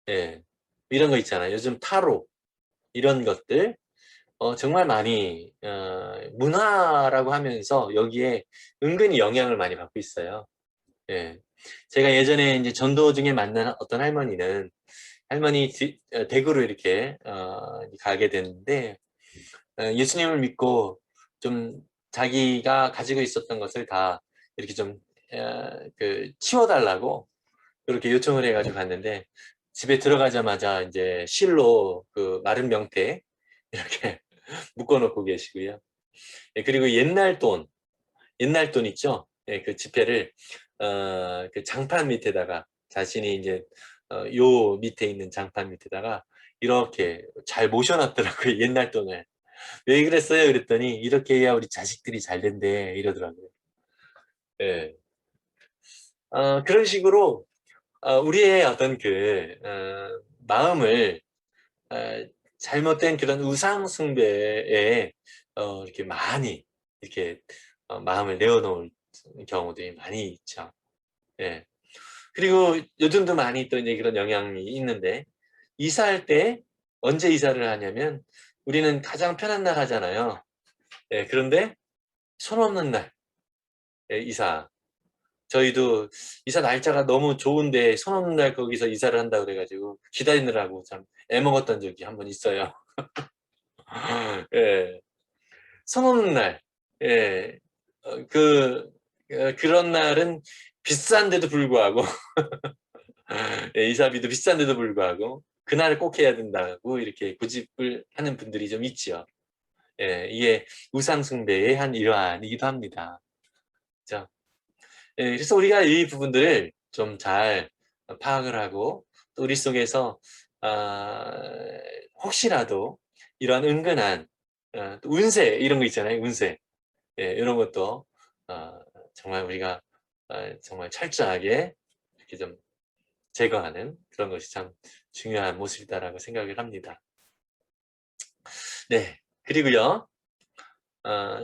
예, 이런 거 있잖아요. 요즘 타로 이런 것들 정말 많이 문화라고 하면서 여기에 은근히 영향을 많이 받고 있어요. 예. 제가 예전에 이제 전도 중에 만난 어떤 할머니는 대구로 이렇게 가게 됐는데 예수님을 믿고 좀 자기가 가지고 있었던 것을 다 이렇게 좀 치워달라고 그렇게 요청을 해가지고 갔는데 집에 들어가자마자 이제 실로 그 마른 명태 이렇게 묶어놓고 계시고요. 예, 그리고 옛날 돈 있죠? 예, 그 지폐를 그 장판 밑에다가 자신이 이제 요 밑에 있는 장판 밑에다가 이렇게 잘 모셔놨더라고요. 옛날 돈을. 왜 그랬어요? 그랬더니 이렇게 해야 우리 자식들이 잘 된대 이러더라고요. 예. 그런 식으로 우리의 어떤 그 마음을 어, 잘못된 그런 우상 숭배에 이렇게 많이 이렇게 마음을 내어놓을 경우들이 많이 있죠. 예. 그리고 요즘도 많이 또 이제 그런 영향이 있는데 이사할 때 언제 이사를 하냐면 우리는 가장 편한 날 하잖아요. 예, 그런데 손 없는 날 이사. 저희도 이사 날짜가 너무 좋은데 손 없는 날 거기서 이사를 한다 그래가지고 기다리느라고 참 애먹었던 적이 한 번 있어요. 예. 손 없는 날. 예. 그런 날은 비싼데도 불구하고 예, 이사비도 비싼데도 불구하고 그날을 꼭 해야 된다고 이렇게 고집을 하는 분들이 좀 있죠. 예, 이게 우상숭배의 한 일환이기도 합니다. 그렇죠? 예, 그래서 우리가 이 부분들을 좀 잘 파악을 하고 또 우리 속에서 아, 혹시라도 이러한 은근한 또 운세 이런 거 있잖아요. 운세 예, 이런 것도 어, 정말 우리가 정말 철저하게 이렇게 좀 제거하는 그런 것이 참 중요한 모습이다라고 생각을 합니다. 네, 그리고요.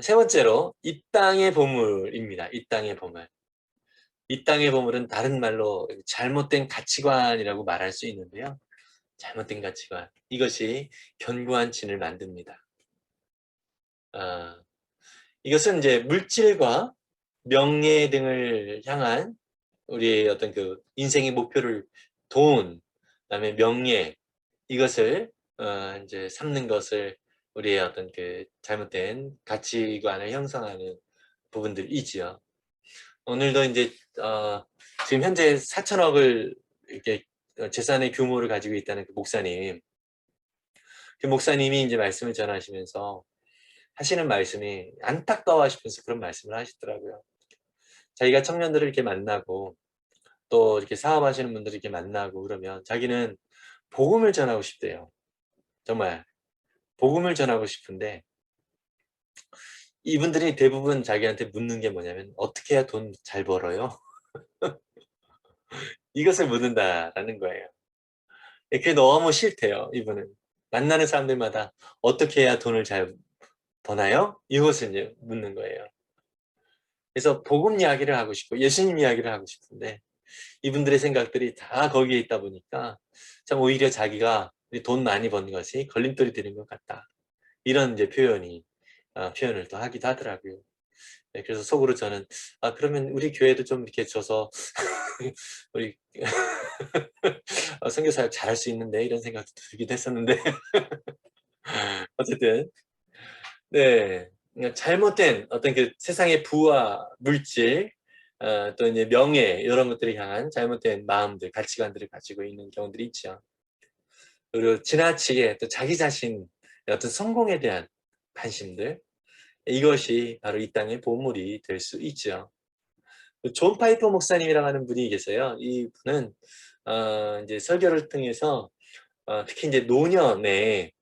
세 번째로 이 땅의 보물입니다. 이 땅의 보물. 이 땅의 보물은 다른 말로 잘못된 가치관이라고 말할 수 있는데요. 잘못된 가치관. 이것이 견고한 진을 만듭니다. 이것은 이제 물질과 명예 등을 향한 우리의 어떤 그 인생의 목표를 돈, 그다음에 명예 이것을 이제 삼는 것을 우리의 어떤 그 잘못된 가치관을 형성하는 부분들이지요. 오늘도 이제 지금 현재 4천억을 이렇게 재산의 규모를 가지고 있다는 그 목사님이 이제 말씀을 전하시면서 하시는 말씀이 안타까워하시면서 그런 말씀을 하시더라고요. 자기가 청년들을 이렇게 만나고 또 이렇게 사업하시는 분들을 이렇게 만나고 그러면 자기는 복음을 전하고 싶대요. 정말 복음을 전하고 싶은데 이분들이 대부분 자기한테 묻는 게 뭐냐면 어떻게 해야 돈 잘 벌어요? 이것을 묻는다라는 거예요. 그게 너무 싫대요. 이분은 만나는 사람들마다 어떻게 해야 돈을 잘 버나요? 이것을 이제 묻는 거예요. 그래서 복음 이야기를 하고 싶고 예수님 이야기를 하고 싶은데 이분들의 생각들이 다 거기에 있다 보니까 참 오히려 자기가 돈 많이 버는 것이 걸림돌이 되는 것 같다. 이런 이제 표현을 또 하기도 하더라고요. 네, 그래서 속으로 저는 그러면 우리 교회도 좀 이렇게 줘서 우리 선교사역 잘할 수 있는데 이런 생각도 들기도 했었는데 어쨌든 네, 그러니까 잘못된 어떤 그 세상의 부와 물질 또 이제 명예 이런 것들을 향한 잘못된 마음들, 가치관들을 가지고 있는 경우들이 있죠. 그리고 지나치게 또 자기 자신의 어떤 성공에 대한 관심들, 이것이 바로 이 땅의 보물이 될 수 있죠. 존 파이퍼 목사님이라고 하는 분이 계세요. 이 분은 이제 설교를 통해서 특히 이제 노년에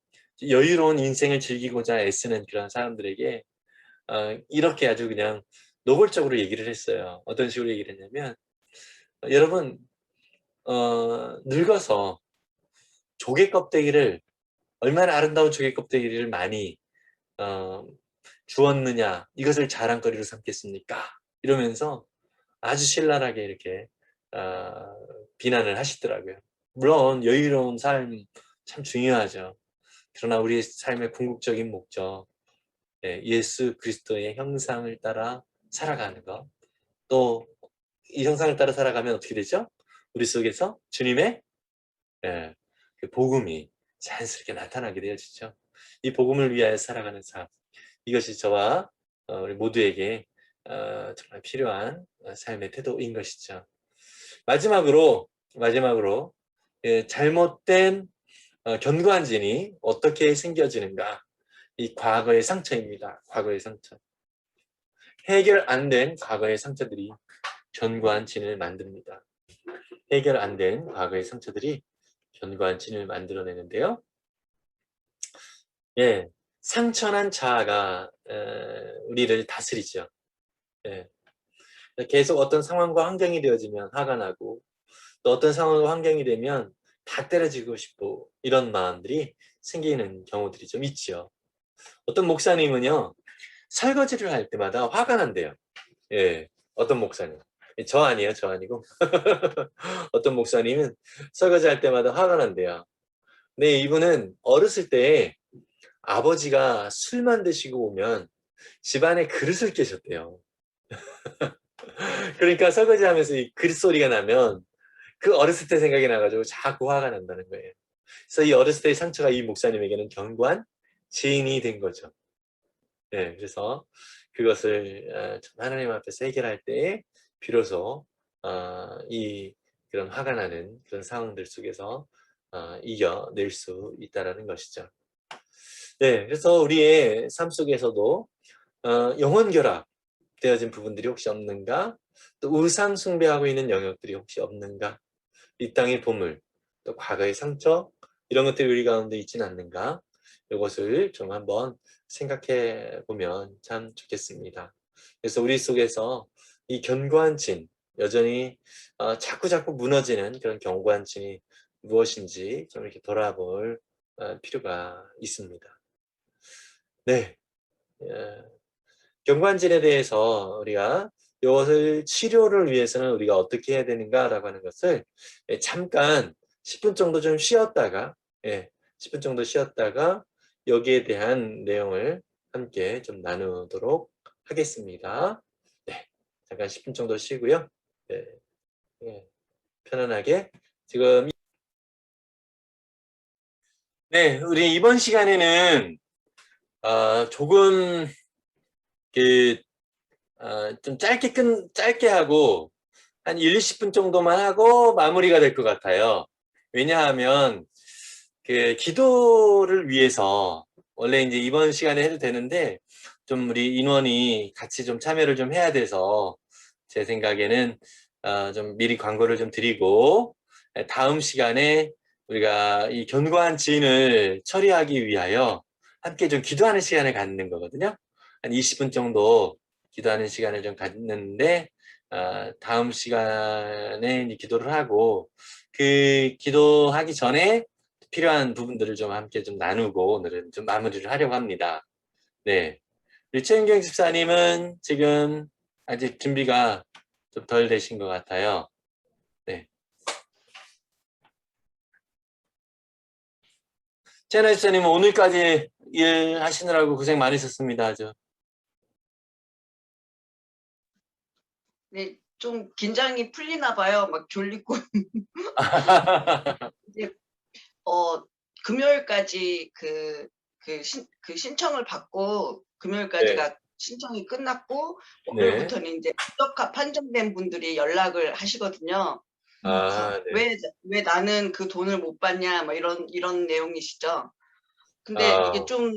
여유로운 인생을 즐기고자 애쓰는 그런 사람들에게 이렇게 아주 그냥 노골적으로 얘기를 했어요. 어떤 식으로 얘기를 했냐면 여러분 늙어서 조개 껍데기를 얼마나 아름다운 조개 껍데기를 많이 주었느냐 이것을 자랑거리로 삼겠습니까? 이러면서 아주 신랄하게 이렇게 비난을 하시더라고요. 물론 여유로운 삶 참 중요하죠. 그러나 우리의 삶의 궁극적인 목적 예수 그리스도의 형상을 따라 살아가는 것. 또 이 형상을 따라 살아가면 어떻게 되죠? 우리 속에서 주님의 그 복음이 자연스럽게 나타나게 되어지죠. 이 복음을 위하여 살아가는 삶. 이것이 저와 우리 모두에게 정말 필요한 삶의 태도인 것이죠. 마지막으로 잘못된 견고한 진이 어떻게 생겨지는가? 이 과거의 상처입니다. 과거의 상처. 해결 안 된 과거의 상처들이 견고한 진을 만듭니다. 해결 안 된 과거의 상처들이 견고한 진을 만들어내는데요. 예, 상처난 자아가 우리를 다스리죠. 예, 계속 어떤 상황과 환경이 되어지면 화가 나고 또 어떤 상황과 환경이 되면 다 때려지고 싶고 이런 마음들이 생기는 경우들이 좀 있죠. 어떤 목사님은요. 설거지를 할 때마다 화가 난대요. 예, 어떤 목사님. 저 아니에요, 저 아니고. 어떤 목사님은 설거지 할 때마다 화가 난대요. 근데 이분은 어렸을 때 아버지가 술만 드시고 오면 집안에 그릇을 깨셨대요. 그러니까 설거지 하면서 이 그릇 소리가 나면 그 어렸을 때 생각이 나가지고 자꾸 화가 난다는 거예요. 그래서 이 어렸을 때의 상처가 이 목사님에게는 견고한 지인이 된 거죠. 네, 그래서 그것을 하나님 앞에서 해결할 때에 비로소 이 그런 화가 나는 그런 상황들 속에서 이겨낼 수 있다라는 것이죠. 네, 그래서 우리의 삶 속에서도 영혼 결합 되어진 부분들이 혹시 없는가? 또 우상 숭배하고 있는 영역들이 혹시 없는가? 이 땅의 보물, 또 과거의 상처 이런 것들이 우리 가운데 있지는 않는가? 이것을 좀 한번 생각해 보면 참 좋겠습니다. 그래서 우리 속에서 이 견고한 진, 여전히 자꾸 무너지는 그런 견고한 진이 무엇인지 좀 이렇게 돌아볼 필요가 있습니다. 네, 견고한 진에 대해서 우리가 이것을 치료를 위해서는 우리가 어떻게 해야 되는가라고 하는 것을 잠깐 10분 정도 좀 쉬었다가 10분 정도 쉬었다가 여기에 대한 내용을 함께 좀 나누도록 하겠습니다. 네, 잠깐 10분 정도 쉬고요. 네, 편안하게 지금 네, 우리 이번 시간에는 조금 좀 짧게 하고 한 1, 20분 정도만 하고 마무리가 될 것 같아요. 왜냐하면 그 기도를 위해서 원래 이제 이번 시간에 해도 되는데 좀 우리 인원이 같이 좀 참여를 좀 해야 돼서 제 생각에는 좀 미리 광고를 좀 드리고 다음 시간에 우리가 이 견고한 지인을 처리하기 위하여 함께 좀 기도하는 시간을 갖는 거거든요. 한 20분 정도 기도하는 시간을 좀 갖는데 다음 시간에 이제 기도를 하고 그 기도하기 전에 필요한 부분들을 좀 함께 좀 나누고 오늘은 좀 마무리를 하려고 합니다. 네. 우리 최은경 집사님은 지금 아직 준비가 좀 덜 되신 것 같아요. 네. 최은아 집사님은 오늘까지 일 하시느라고 고생 많으셨습니다. 아주. 네, 좀 긴장이 풀리나 봐요. 막 졸리고 이제 금요일까지 그 신청을 받고 네. 금요일까지가 신청이 끝났고 네. 월요일부터는 이제 부적합 판정된 분들이 연락을 하시거든요. 그래서 네. 왜 나는 그 돈을 못 받냐, 뭐 이런 내용이시죠. 근데 이게 좀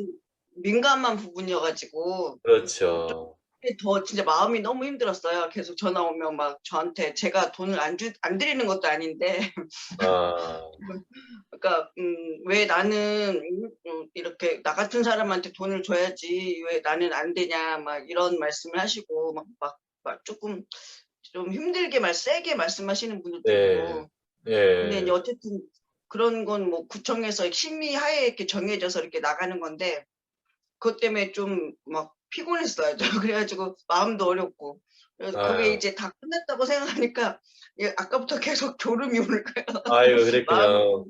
민감한 부분이어가지고 그렇죠. 더 진짜 마음이 너무 힘들었어요. 계속 전화 오면 막 저한테 제가 돈을 안 드리는 것도 아닌데 아, 그러니까 왜 나는 이렇게 나 같은 사람한테 돈을 줘야지 왜 나는 안 되냐 막 이런 말씀을 하시고 막 조금 좀 힘들게 세게 말씀하시는 분들도 네. 있고 근데 이제 네. 어쨌든 그런 건 뭐 구청에서 심의하에 이렇게 정해져서 이렇게 나가는 건데 그것 때문에 좀 막 피곤했어요. 그래가지고 마음도 어렵고 그래서 그게 아유, 이제 다 끝났다고 생각하니까 아까부터 계속 졸음이 오는 거예요. 아유, 마음이 그랬군요.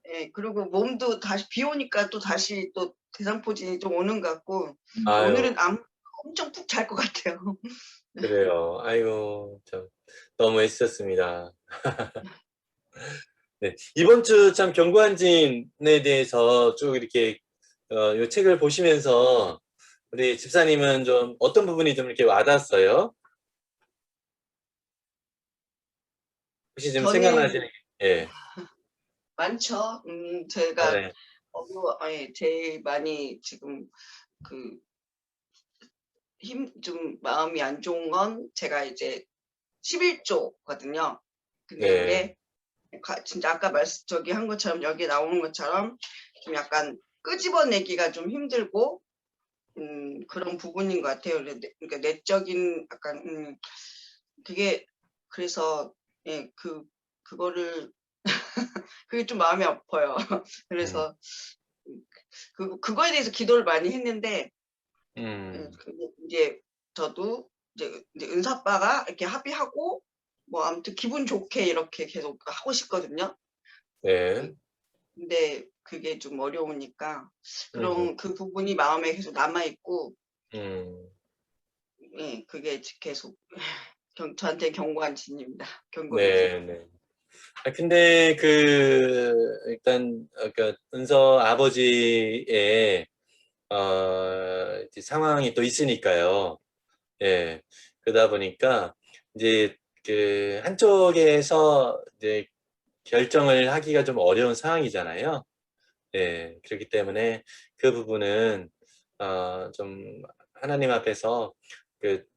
예, 그리고 몸도 다시 비 오니까 또 다시 또 대상포진이 좀 오는 것 같고 아유, 오늘은 엄청 푹 잘 것 같아요. 그래요. 아이고, 참, 너무 애쓰셨습니다. 네. 이번 주 참 경고한진에 대해서 쭉 이렇게, 요 책을 보시면서 우리 집사님은 좀 어떤 부분이 좀 이렇게 와닿았어요? 혹시 좀 저는 생각나시는 게, 예. 많죠. 제가 네. 제일 많이 지금 그 좀 마음이 안 좋은 건 제가 이제 11조거든요. 근데 네. 이게 진짜 아까 한 것처럼 여기 나오는 것처럼 좀 약간 끄집어내기가 좀 힘들고 그런 부분인 것 같아요. 그러니까 내적인 약간 그게 그래서 예, 그거를 그게 좀 마음이 아파요. 음, 그래서 그거에 대해서 기도를 많이 했는데 음, 이제 저도 이제 은사빠가 이렇게 합의하고 뭐 아무튼 기분 좋게 이렇게 계속 하고 싶거든요. 네. 근데 그게 좀 어려우니까 음, 그런 그 부분이 마음에 계속 남아 있고 음. 예, 그게 계속 저한테 경고한 진입니다. 경고이지. 네, 네. 근데 일단, 그러니까 은서 아버지의, 이제 상황이 또 있으니까요. 예. 그러다 보니까, 이제, 한쪽에서 이제 결정을 하기가 좀 어려운 상황이잖아요. 예. 그렇기 때문에 그 부분은, 좀 하나님 앞에서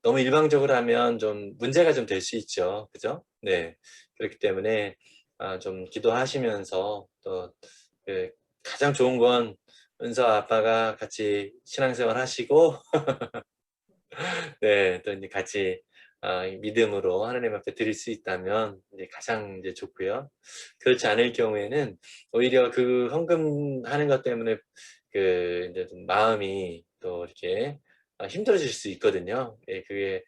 너무 일방적으로 하면 좀 문제가 좀 될 수 있죠. 그죠? 네. 그렇기 때문에, 좀 기도하시면서 또, 그 가장 좋은 건 은서 아빠가 같이 신앙생활 하시고, 네, 또 이제 같이 믿음으로 하나님 앞에 드릴 수 있다면 이제 가장 이제 좋고요. 그렇지 않을 경우에는 오히려 그 헌금하는 것 때문에 이제 좀 마음이 또 이렇게 힘들어질 수 있거든요. 예, 그게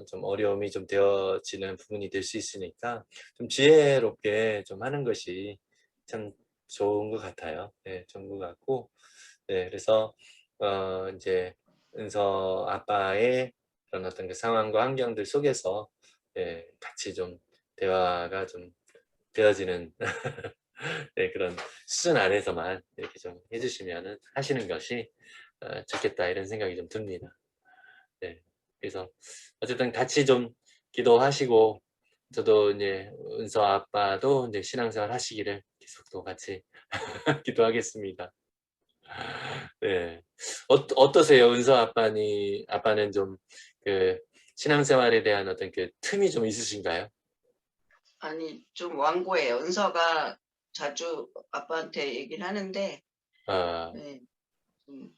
좀 어려움이 좀 되어지는 부분이 될 수 있으니까 좀 지혜롭게 좀 하는 것이 참 좋은 것 같아요. 네, 좋은 것 같고, 네, 그래서 이제 은서 아빠의 그런 어떤 그 상황과 환경들 속에서 같이 좀 대화가 좀 되어지는 네, 그런 수준 안에서만 이렇게 좀 해주시면은 하시는 것이 좋겠다 이런 생각이 좀 듭니다. 네, 그래서 어쨌든 같이 좀 기도하시고 저도 이제 은서 아빠도 이제 신앙생활 하시기를 계속 또 같이 기도하겠습니다. 네. 어떠세요? 은서 아빠는 좀 신앙생활에 대한 어떤 틈이 좀 있으신가요? 아니 좀 완고해요. 은서가 자주 아빠한테 얘기를 하는데 아, 네, 좀,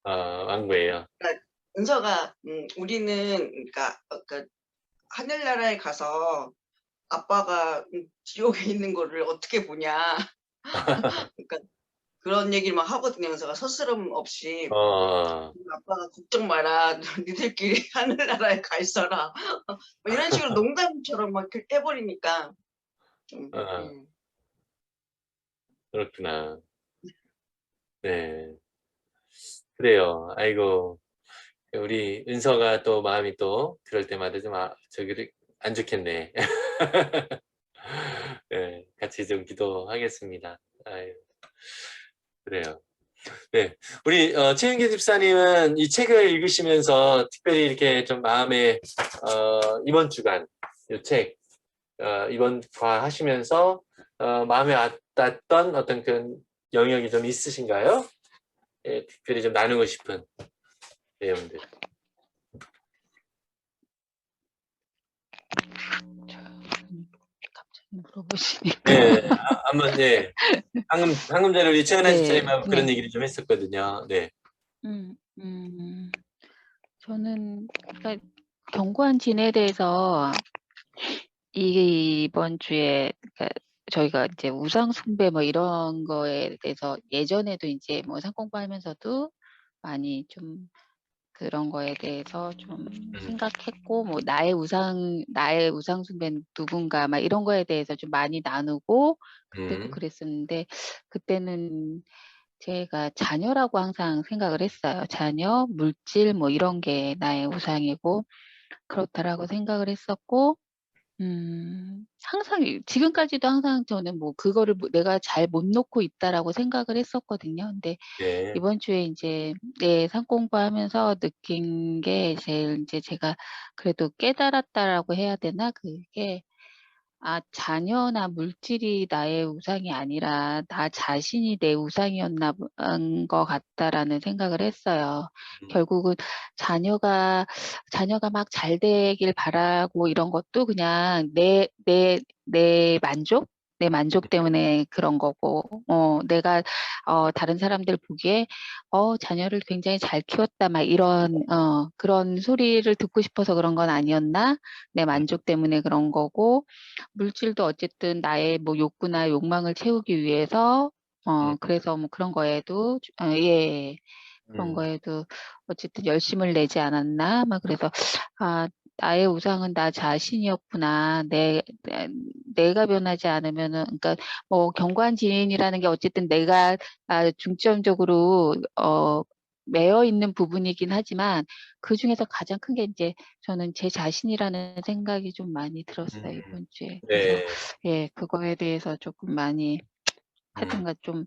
왕구예요. 그러니까 은서가 우리는 그러니까 하늘나라에 가서 아빠가 지옥에 있는 거를 어떻게 보냐. 그러니까 그런 얘기를 막 하거든요. 은서가 서스럼 없이 아빠가 걱정 마라. 니들끼리 하늘나라에 가 있어라. 뭐 이런 식으로 농담처럼 막 이렇게 해버리니까 좀 그렇구나. 네. 그래요. 아이고, 우리 은서가 또 마음이 또 그럴 때마다 좀 저기 안 좋겠네. 네, 같이 좀 기도하겠습니다. 아유, 그래요. 네, 우리 최윤기 집사님은 이 책을 읽으시면서 특별히 이렇게 좀 마음에 이번 주간 이 책 이번 과 하시면서 마음에 와닿았던 어떤 그 영역이 좀 있으신가요? 예, 특별히 좀 나누고 싶은 내용들. 갑자기 물어보시니. 네, 한번 네. 방금 전에 우리 최은하 네, 집사님하고 그런 네. 얘기를 좀 했었거든요. 네. 저는 그러니까 견고한 진에 대해서 이번 주에 그러니까 저희가 이제 우상 숭배 뭐 이런 거에 대해서 예전에도 이제 뭐 상공부하면서도 많이 좀 그런 거에 대해서 좀 생각했고 뭐 나의 우상 숭배는 누군가 막 이런 거에 대해서 좀 많이 나누고 그때도 그랬었는데 그때는 제가 자녀라고 항상 생각을 했어요. 자녀, 물질 뭐 이런 게 나의 우상이고 그렇다라고 생각을 했었고 항상 지금까지도 항상 저는 뭐 그거를 내가 잘 못 놓고 있다라고 생각을 했었거든요. 근데 네. 이번 주에 이제 산 공부하면서 느낀 게 제일 이제 제가 그래도 깨달았다라고 해야 되나? 그게 자녀나 물질이 나의 우상이 아니라 나 자신이 내 우상이었나 것 같다라는 생각을 했어요. 결국은 자녀가 막 잘 되길 바라고 이런 것도 그냥 내 만족 때문에 그런 거고, 내가 다른 사람들 보기에 자녀를 굉장히 잘 키웠다 막 이런 그런 소리를 듣고 싶어서 그런 건 아니었나? 내 만족 때문에 그런 거고, 물질도 어쨌든 나의 뭐 욕구나 욕망을 채우기 위해서 그래서 뭐 그런 거에도 예. 그런 거에도 어쨌든 열심을 내지 않았나? 막 그래서 나의 우상은 나 자신이었구나. 내가 변하지 않으면은 그러니까 뭐 견고한 지인이라는 게 어쨌든 내가 중점적으로 매여 있는 부분이긴 하지만 그중에서 가장 큰 게 이제 저는 제 자신이라는 생각이 좀 많이 들었어요, 이번 주에. 그래서 네. 예, 그거에 대해서 조금 많이 음. 하여튼간 좀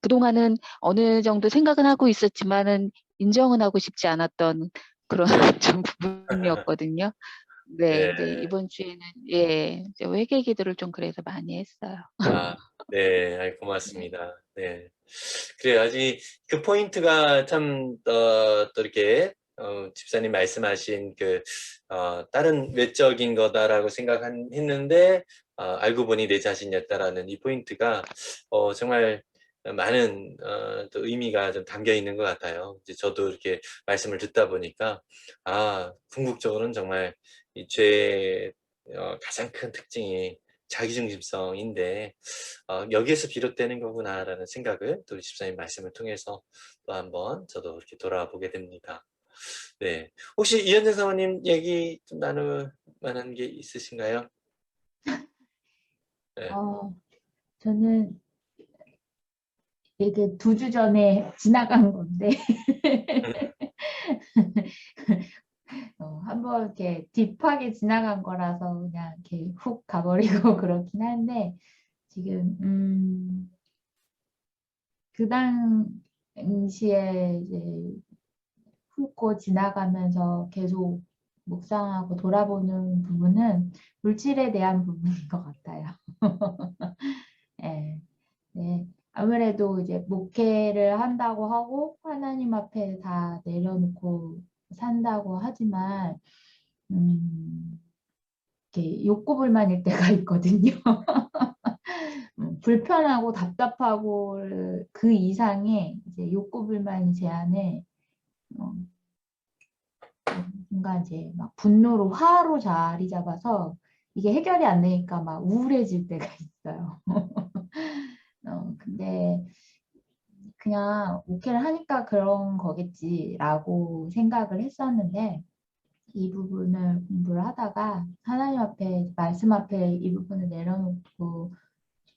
그동안은 어느 정도 생각은 하고 있었지만은 인정은 하고 싶지 않았던 그런 좀 부분이었거든요. 네. 네. 근데 이번 주에는 예, 이제 회개 기도를 좀 그래서 많이 했어요. 네. 아이, 고맙습니다. 네. 그래요. 아직 그 포인트가 참, 또 이렇게, 집사님 말씀하신 다른 외적인 거다라고 했는데, 알고 보니 내 자신이었다라는 이 포인트가, 정말 많은, 또 의미가 좀 담겨 있는 것 같아요. 이제 저도 이렇게 말씀을 듣다 보니까, 궁극적으로는 정말 이 죄의 가장 큰 특징이 자기중심성인데, 여기에서 비롯되는 거구나라는 생각을 또 우리 집사님 말씀을 통해서 또 한번 저도 이렇게 돌아보게 됩니다. 네. 혹시 이현정 사모님 얘기 좀 나눌 만한 게 있으신가요? 네. 저는 이게 2주 전에 지나간 건데 한번 이렇게 딥하게 지나간 거라서 그냥 이렇게 훅 가버리고 그렇긴 한데 지금 그 당시에 이제 훑고 지나가면서 계속 묵상하고 돌아보는 부분은 물질에 대한 부분인 것 같아요. 네, 네. 아무래도 이제 목회를 한다고 하고 하나님 앞에 다 내려놓고 산다고 하지만 이렇게 욕구불만일 때가 있거든요. 불편하고 답답하고 그 이상의 이제 욕구불만이 제 안에 순간 이제 막 분노로 화로 자리 잡아서 이게 해결이 안 되니까 막 우울해질 때가 있어요. 근데 그냥 오케이를 하니까 그런 거겠지라고 생각을 했었는데 이 부분을 공부를 하다가 하나님 앞에 말씀 앞에 이 부분을 내려놓고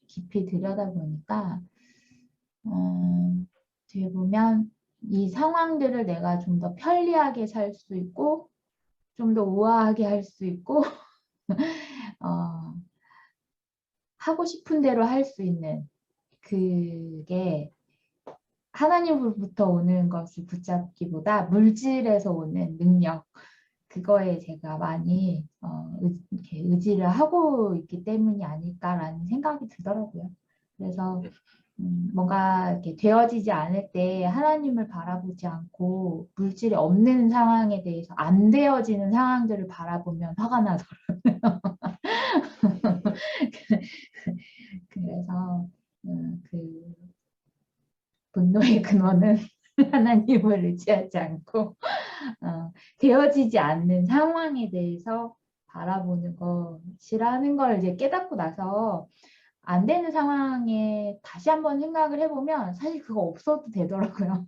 깊이 들여다보니까 뒤에 보면 이 상황들을 내가 좀 더 편리하게 살 수 있고 좀 더 우아하게 할 수 있고 하고 싶은 대로 할 수 있는 그게 하나님으로부터 오는 것을 붙잡기보다 물질에서 오는 능력 그거에 제가 많이 이렇게 의지를 하고 있기 때문이 아닐까라는 생각이 들더라고요. 그래서 뭔가 이렇게 되어지지 않을 때 하나님을 바라보지 않고 물질이 없는 상황에 대해서 안 되어지는 상황들을 바라보면 화가 나더라고요. 그래서 그 분노의 근원은 하나님을 의지하지 않고 되어지지 않는 상황에 대해서 바라보는 것이라는 걸 이제 깨닫고 나서 안 되는 상황에 다시 한번 생각을 해보면 사실 그거 없어도 되더라고요.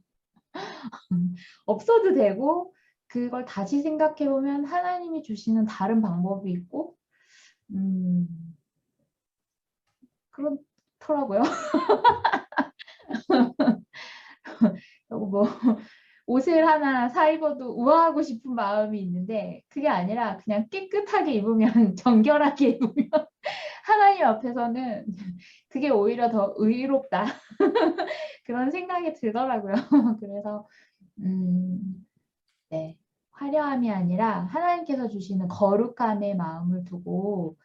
없어도 되고 그걸 다시 생각해보면 하나님이 주시는 다른 방법이 있고 그렇더라고요. 뭐 옷을 하나 사 입어도 우아하고 싶은 마음이 있는데 그게 아니라 그냥 깨끗하게 입으면 정결하게 입으면 하나님 앞에서는 그게 오히려 더 의롭다 그런 생각이 들더라고요. 그래서 네, 화려함이 아니라 하나님께서 주시는 거룩함의 마음을 두고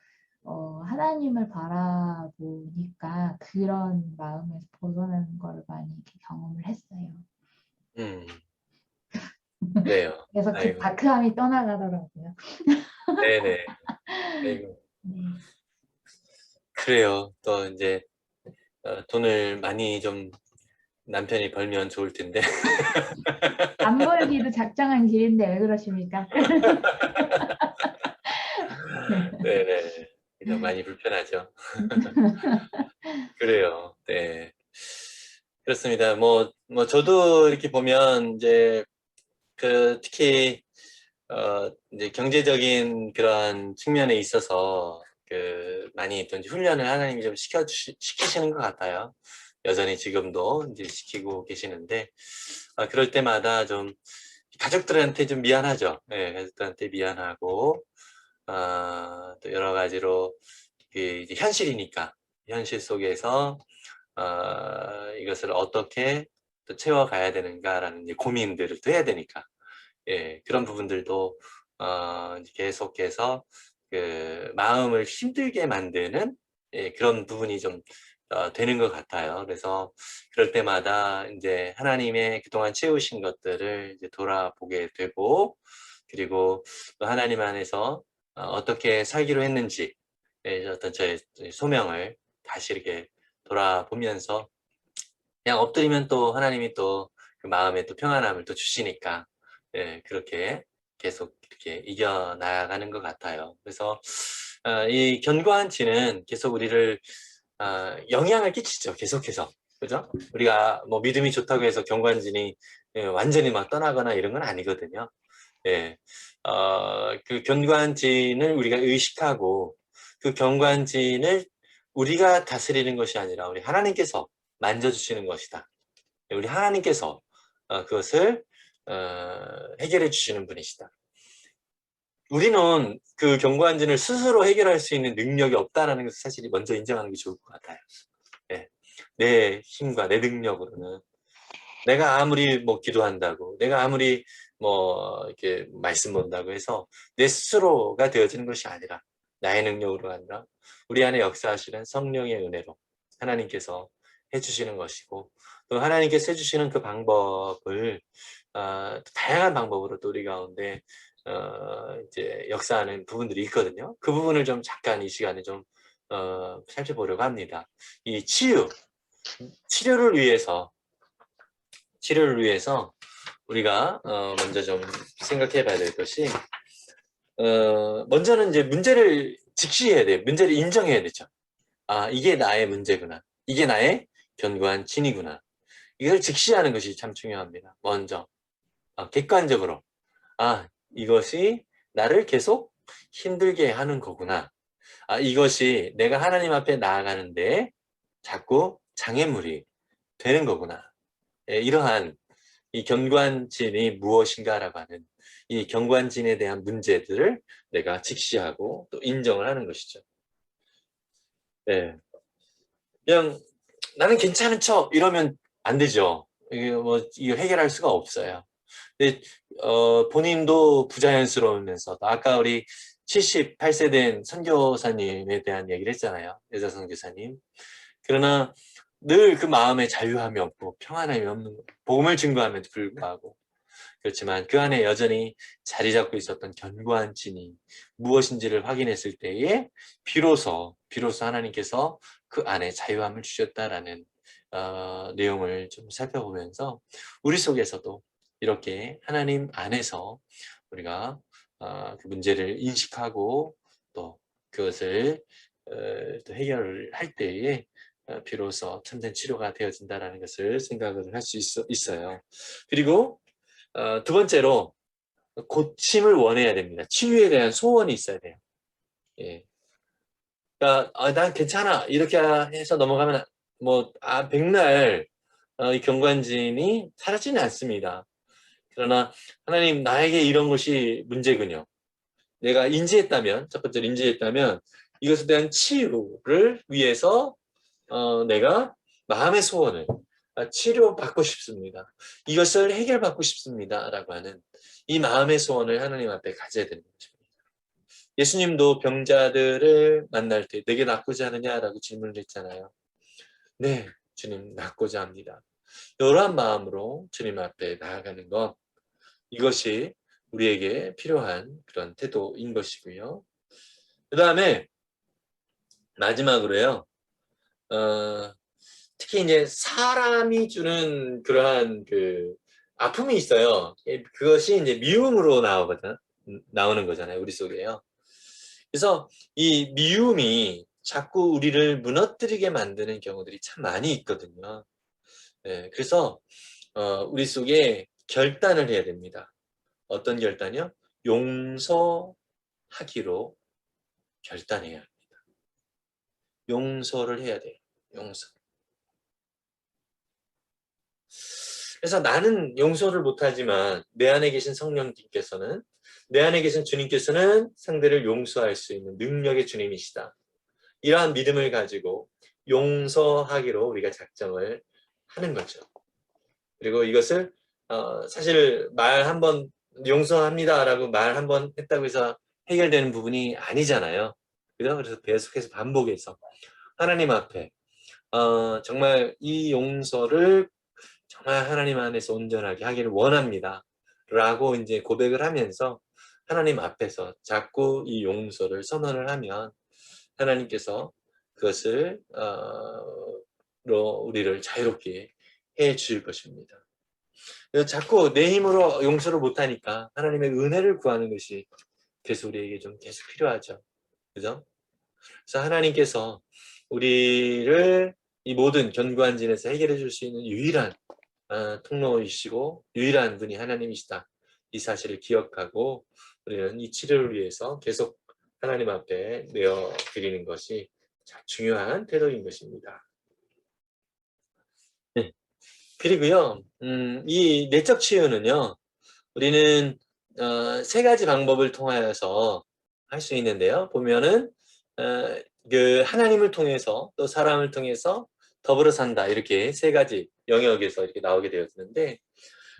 하나님을 바라보니까 그런 마음에서 벗어나는 걸 많이 이렇게 경험을 했어요. 그래요. 그래서 그 아이고. 다크함이 떠나가더라고요. 네네. 아이고. 네. 그래요. 또 이제 돈을 많이 좀 남편이 벌면 좋을 텐데. 안 벌기도 작정한 길인데 왜 그러십니까? 네네. 그래서 많이 불편하죠. 그래요. 네. 그렇습니다. 뭐 저도 이렇게 보면 이제 특히 이제 경제적인 그런 측면에 있어서 많이 또 이제 훈련을 하나님이 좀 시키시는 것 같아요. 여전히 지금도 이제 시키고 계시는데 그럴 때마다 좀 가족들한테 좀 미안하죠. 네, 가족들한테 미안하고 또 여러 가지로 이제 현실이니까 현실 속에서 이것을 어떻게 또 채워가야 되는가라는 이제 고민들을 또 해야 되니까 그런 부분들도 이제 계속해서 마음을 힘들게 만드는 그런 부분이 좀 되는 것 같아요. 그래서 그럴 때마다 이제 하나님의 그동안 채우신 것들을 이제 돌아보게 되고 그리고 또 하나님 안에서 어떻게 살기로 했는지 어떤 저의 소명을 다시 이렇게 돌아보면서 그냥 엎드리면 또 하나님이 또 그 마음에 또 평안함을 또 주시니까 그렇게 계속 이렇게 이겨나가는 것 같아요. 그래서 이 견고한지는 계속 우리를 영향을 끼치죠. 계속해서. 그죠? 우리가 뭐 믿음이 좋다고 해서 견고한진이 완전히 막 떠나거나 이런 건 아니거든요. 그 견고한진을 우리가 의식하고 그 견고한진을 우리가 다스리는 것이 아니라 우리 하나님께서 만져주시는 것이다. 우리 하나님께서 그것을 해결해 주시는 분이시다. 우리는 그 견고한진을 스스로 해결할 수 있는 능력이 없다는 것을 사실 먼저 인정하는 게 좋을 것 같아요. 내 힘과 내 능력으로는 내가 아무리 뭐 기도한다고 내가 아무리 뭐 이렇게 말씀 본다고 해서 내 스스로가 되어지는 것이 아니라 나의 능력으로 아니라 우리 안에 역사하시는 성령의 은혜로 하나님께서 해주시는 것이고 또 하나님께서 해주시는 그 방법을 다양한 방법으로 또 우리 가운데 이제 역사하는 부분들이 있거든요. 그 부분을 좀 잠깐 이 시간에 좀 살펴보려고 합니다. 이 치료를 위해서 우리가 먼저 좀 생각해 봐야 될 것이 먼저는 이제 문제를 직시해야 돼요. 문제를 인정해야 되죠. 아, 이게 나의 문제구나. 이게 나의 견고한 진이구나. 이걸 직시하는 것이 참 중요합니다. 먼저 객관적으로 이것이 나를 계속 힘들게 하는 거구나. 이것이 내가 하나님 앞에 나아가는데 자꾸 장애물이 되는 거구나. 이러한 이 견고한진이 무엇인가라고 하는 이 견고한진에 대한 문제들을 내가 직시하고 또 인정을 하는 것이죠. 네. 그냥 나는 괜찮은 척 이러면 안 되죠. 이게 이거 해결할 수가 없어요. 근데 본인도 부자연스러우면서 아까 우리 78세 된 선교사님에 대한 얘기를 했잖아요. 여자 선교사님. 그러나 늘 그 마음에 자유함이 없고 평안함이 없는 거. 복음을 증거함에도 불구하고 그렇지만 그 안에 여전히 자리 잡고 있었던 견고한 진이 무엇인지를 확인했을 때에 비로소 하나님께서 그 안에 자유함을 주셨다라는 내용을 좀 살펴보면서 우리 속에서도 이렇게 하나님 안에서 우리가 그 문제를 인식하고 또 그것을 또 해결을 할 때에 비로소 참된 치료가 되어진다는 것을 생각을 할 수 있어요. 그리고 두 번째로 고침을 원해야 됩니다. 치유에 대한 소원이 있어야 돼요. 예. 그러니까 난 괜찮아 이렇게 해서 넘어가면 백날 이 경관진이 사라지는 않습니다. 그러나 하나님 나에게 이런 것이 문제군요. 내가 인지했다면 첫 번째로 인지했다면 이것에 대한 치유를 위해서 내가 마음의 소원을 치료받고 싶습니다. 이것을 해결받고 싶습니다. 라고 하는 이 마음의 소원을 하나님 앞에 가져야 되는 것입니다. 예수님도 병자들을 만날 때 내게 낫고자 하느냐라고 질문을 했잖아요. 네, 주님 낫고자 합니다. 이러한 마음으로 주님 앞에 나아가는 것 이것이 우리에게 필요한 그런 태도인 것이고요. 그 다음에 마지막으로요. 특히 이제 사람이 주는 그러한 그 아픔이 있어요. 그것이 이제 미움으로 나오는 거잖아요. 우리 속에요. 그래서 이 미움이 자꾸 우리를 무너뜨리게 만드는 경우들이 참 많이 있거든요. 네, 그래서 우리 속에 결단을 해야 됩니다. 어떤 결단이요? 용서하기로 결단해야 합니다. 용서를 해야 돼요. 용서. 그래서 나는 용서를 못하지만 내 안에 계신 성령님께서는 내 안에 계신 주님께서는 상대를 용서할 수 있는 능력의 주님이시다. 이러한 믿음을 가지고 용서하기로 우리가 작정을 하는 거죠. 그리고 이것을 사실 말 한번 용서합니다라고 말 한번 했다고 해서 해결되는 부분이 아니잖아요. 그래서 계속해서 반복해서 하나님 앞에 정말 이 용서를 정말 하나님 안에서 온전하게 하기를 원합니다. 라고 이제 고백을 하면서 하나님 앞에서 자꾸 이 용서를 선언을 하면 하나님께서 그것을 우리를 자유롭게 해 주실 것입니다. 자꾸 내 힘으로 용서를 못하니까 하나님의 은혜를 구하는 것이 그래서 우리에게 좀 계속 필요하죠. 그죠? 그래서 하나님께서 우리를 이 모든 견고한 진에서 해결해 줄 수 있는 유일한 통로이시고 유일한 분이 하나님이시다. 이 사실을 기억하고 우리는 이 치료를 위해서 계속 하나님 앞에 내어드리는 것이 참 중요한 태도인 것입니다. 네. 그리고요, 이 내적 치유는요, 우리는 세 가지 방법을 통하여서 할 수 있는데요. 보면은 그 하나님을 통해서 또 사람을 통해서 더불어 산다 이렇게 세 가지 영역에서 이렇게 나오게 되었는데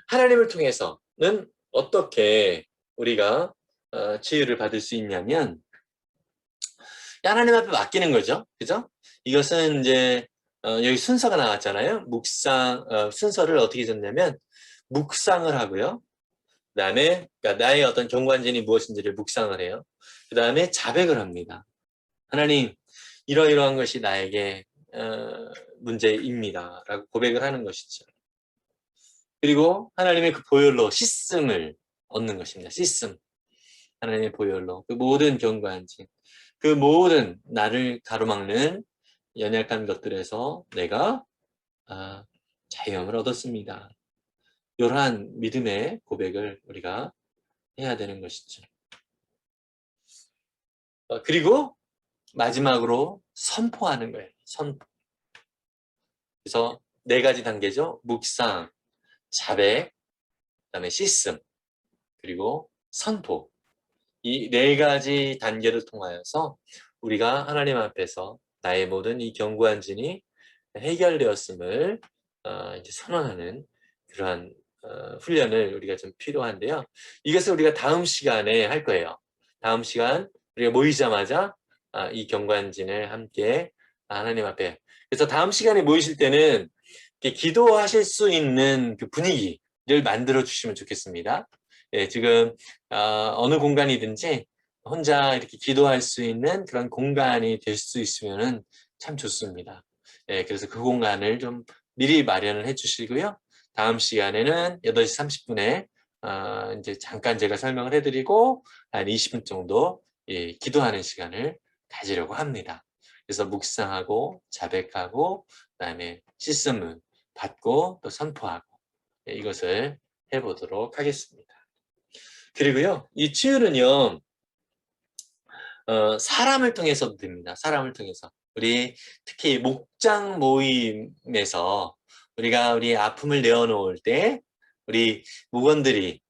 하나님을 통해서는 어떻게 우리가 치유를 받을 수 있냐면 하나님 앞에 맡기는 거죠. 그죠? 이것은 이제 여기 순서가 나왔잖아요. 묵상 순서를 어떻게 줬냐면 묵상을 하고요. 그 다음에 그러니까 나의 어떤 경관진이 무엇인지를 묵상을 해요. 그 다음에 자백을 합니다. 하나님 이러이러한 것이 나에게 문제입니다. 라고 고백을 하는 것이죠. 그리고 하나님의 그 보혈로 씻음을 얻는 것입니다. 씻음. 하나님의 보혈로 그 모든 견고한 짐, 그 모든 나를 가로막는 연약한 것들에서 내가 자유함을 얻었습니다. 이러한 믿음의 고백을 우리가 해야 되는 것이죠. 그리고 마지막으로 선포하는 거예요. 선포. 그래서 4가지 단계죠. 묵상, 자백, 그다음에 씻음, 그리고 선포. 이 4가지 단계를 통하여서 우리가 하나님 앞에서 나의 모든 이 견고한 진이 해결되었음을 이제 선언하는 그러한 훈련을 우리가 좀 필요한데요. 이것을 우리가 다음 시간에 할 거예요. 다음 시간 우리가 모이자마자 이 견고한 진을 함께 하나님 앞에. 그래서 다음 시간에 모이실 때는 이렇게 기도하실 수 있는 그 분위기를 만들어 주시면 좋겠습니다. 예, 지금 어느 공간이든지 혼자 이렇게 기도할 수 있는 그런 공간이 될 수 있으면 참 좋습니다. 예, 그래서 그 공간을 좀 미리 마련을 해 주시고요. 다음 시간에는 8시 30분에 이제 잠깐 제가 설명을 해드리고 한 20분 정도 예, 기도하는 시간을 가지려고 합니다. 그래서 묵상하고 자백하고 그다음에 씻음을 받고 또 선포하고 예, 이것을 해보도록 하겠습니다. 그리고요, 이 치유는요, 사람을 통해서도 됩니다. 사람을 통해서. 우리 특히 목장 모임에서 우리가 우리 아픔을 내어놓을 때 우리 목원들이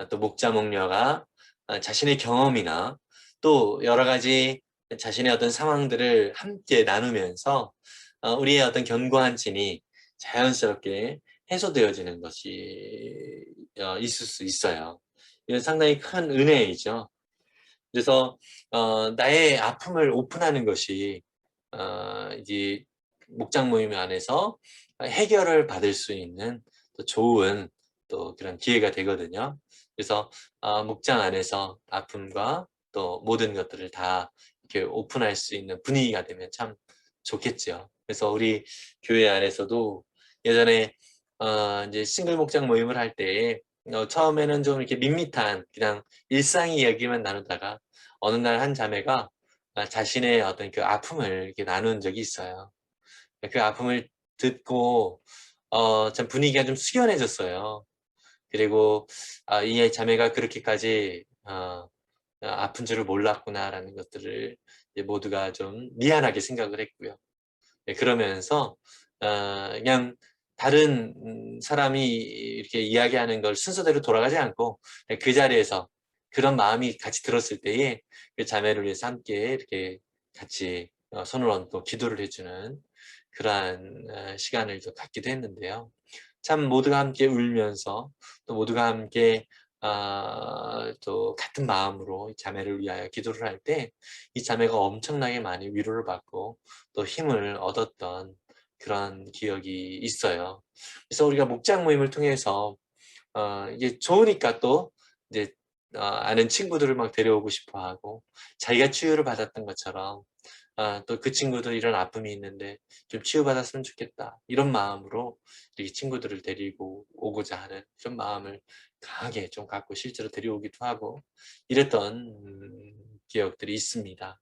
또 목자 목녀가 자신의 경험이나 또 여러 가지 자신의 어떤 상황들을 함께 나누면서 우리의 어떤 견고한 진이 자연스럽게 해소되어지는 것이 있을 수 있어요. 이건 상당히 큰 은혜이죠. 그래서 나의 아픔을 오픈하는 것이 이제 목장 모임 안에서 해결을 받을 수 있는 또 좋은 또 그런 기회가 되거든요. 그래서 목장 안에서 아픔과 또 모든 것들을 다 이렇게 오픈할 수 있는 분위기가 되면 참 좋겠죠. 그래서 우리 교회 안에서도 예전에 이제 싱글 목장 모임을 할 때 처음에는 좀 이렇게 밋밋한 그냥 일상 이야기만 나누다가 어느 날 한 자매가 자신의 어떤 그 아픔을 이렇게 나눈 적이 있어요. 그 아픔을 듣고 참 분위기가 좀 숙연해졌어요. 그리고 이 자매가 그렇게까지 아픈 줄을 몰랐구나라는 것들을 모두가 좀 미안하게 생각을 했고요. 네, 그러면서 그냥 다른 사람이 이렇게 이야기하는 걸 순서대로 돌아가지 않고 그 자리에서 그런 마음이 같이 들었을 때에 그 자매를 위해서 함께 이렇게 같이 손을 얹고 기도를 해주는 그러한 시간을 또 갖기도 했는데요. 참 모두가 함께 울면서 또 모두가 함께 또 같은 마음으로 자매를 위하여 기도를 할 때 이 자매가 엄청나게 많이 위로를 받고 또 힘을 얻었던 그런 기억이 있어요. 그래서 우리가 목장 모임을 통해서 이게 좋으니까 또 이제 아는 친구들을 막 데려오고 싶어하고 자기가 치유를 받았던 것처럼 또 그 친구도 이런 아픔이 있는데 좀 치유받았으면 좋겠다 이런 마음으로 이렇게 친구들을 데리고 오고자 하는 그런 마음을 강하게 좀 갖고 실제로 데려오기도 하고 이랬던 기억들이 있습니다.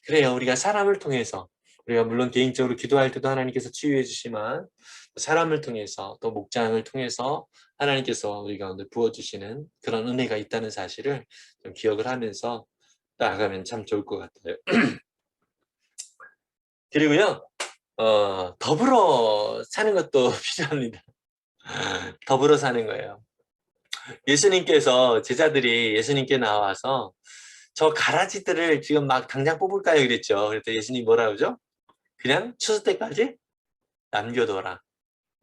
그래요. 우리가 사람을 통해서 우리가 물론 개인적으로 기도할 때도 하나님께서 치유해 주시지만 사람을 통해서 또 목장을 통해서 하나님께서 우리 가운데 부어주시는 그런 은혜가 있다는 사실을 좀 기억을 하면서 나아가면 참 좋을 것 같아요. 그리고요, 더불어 사는 것도 필요합니다. 더불어 사는 거예요. 예수님께서 제자들이 예수님께 나와서 저 가라지들을 지금 막 당장 뽑을까요? 그랬죠. 그랬더니 예수님이 뭐라 그러죠? 그냥 추수 때까지 남겨둬라.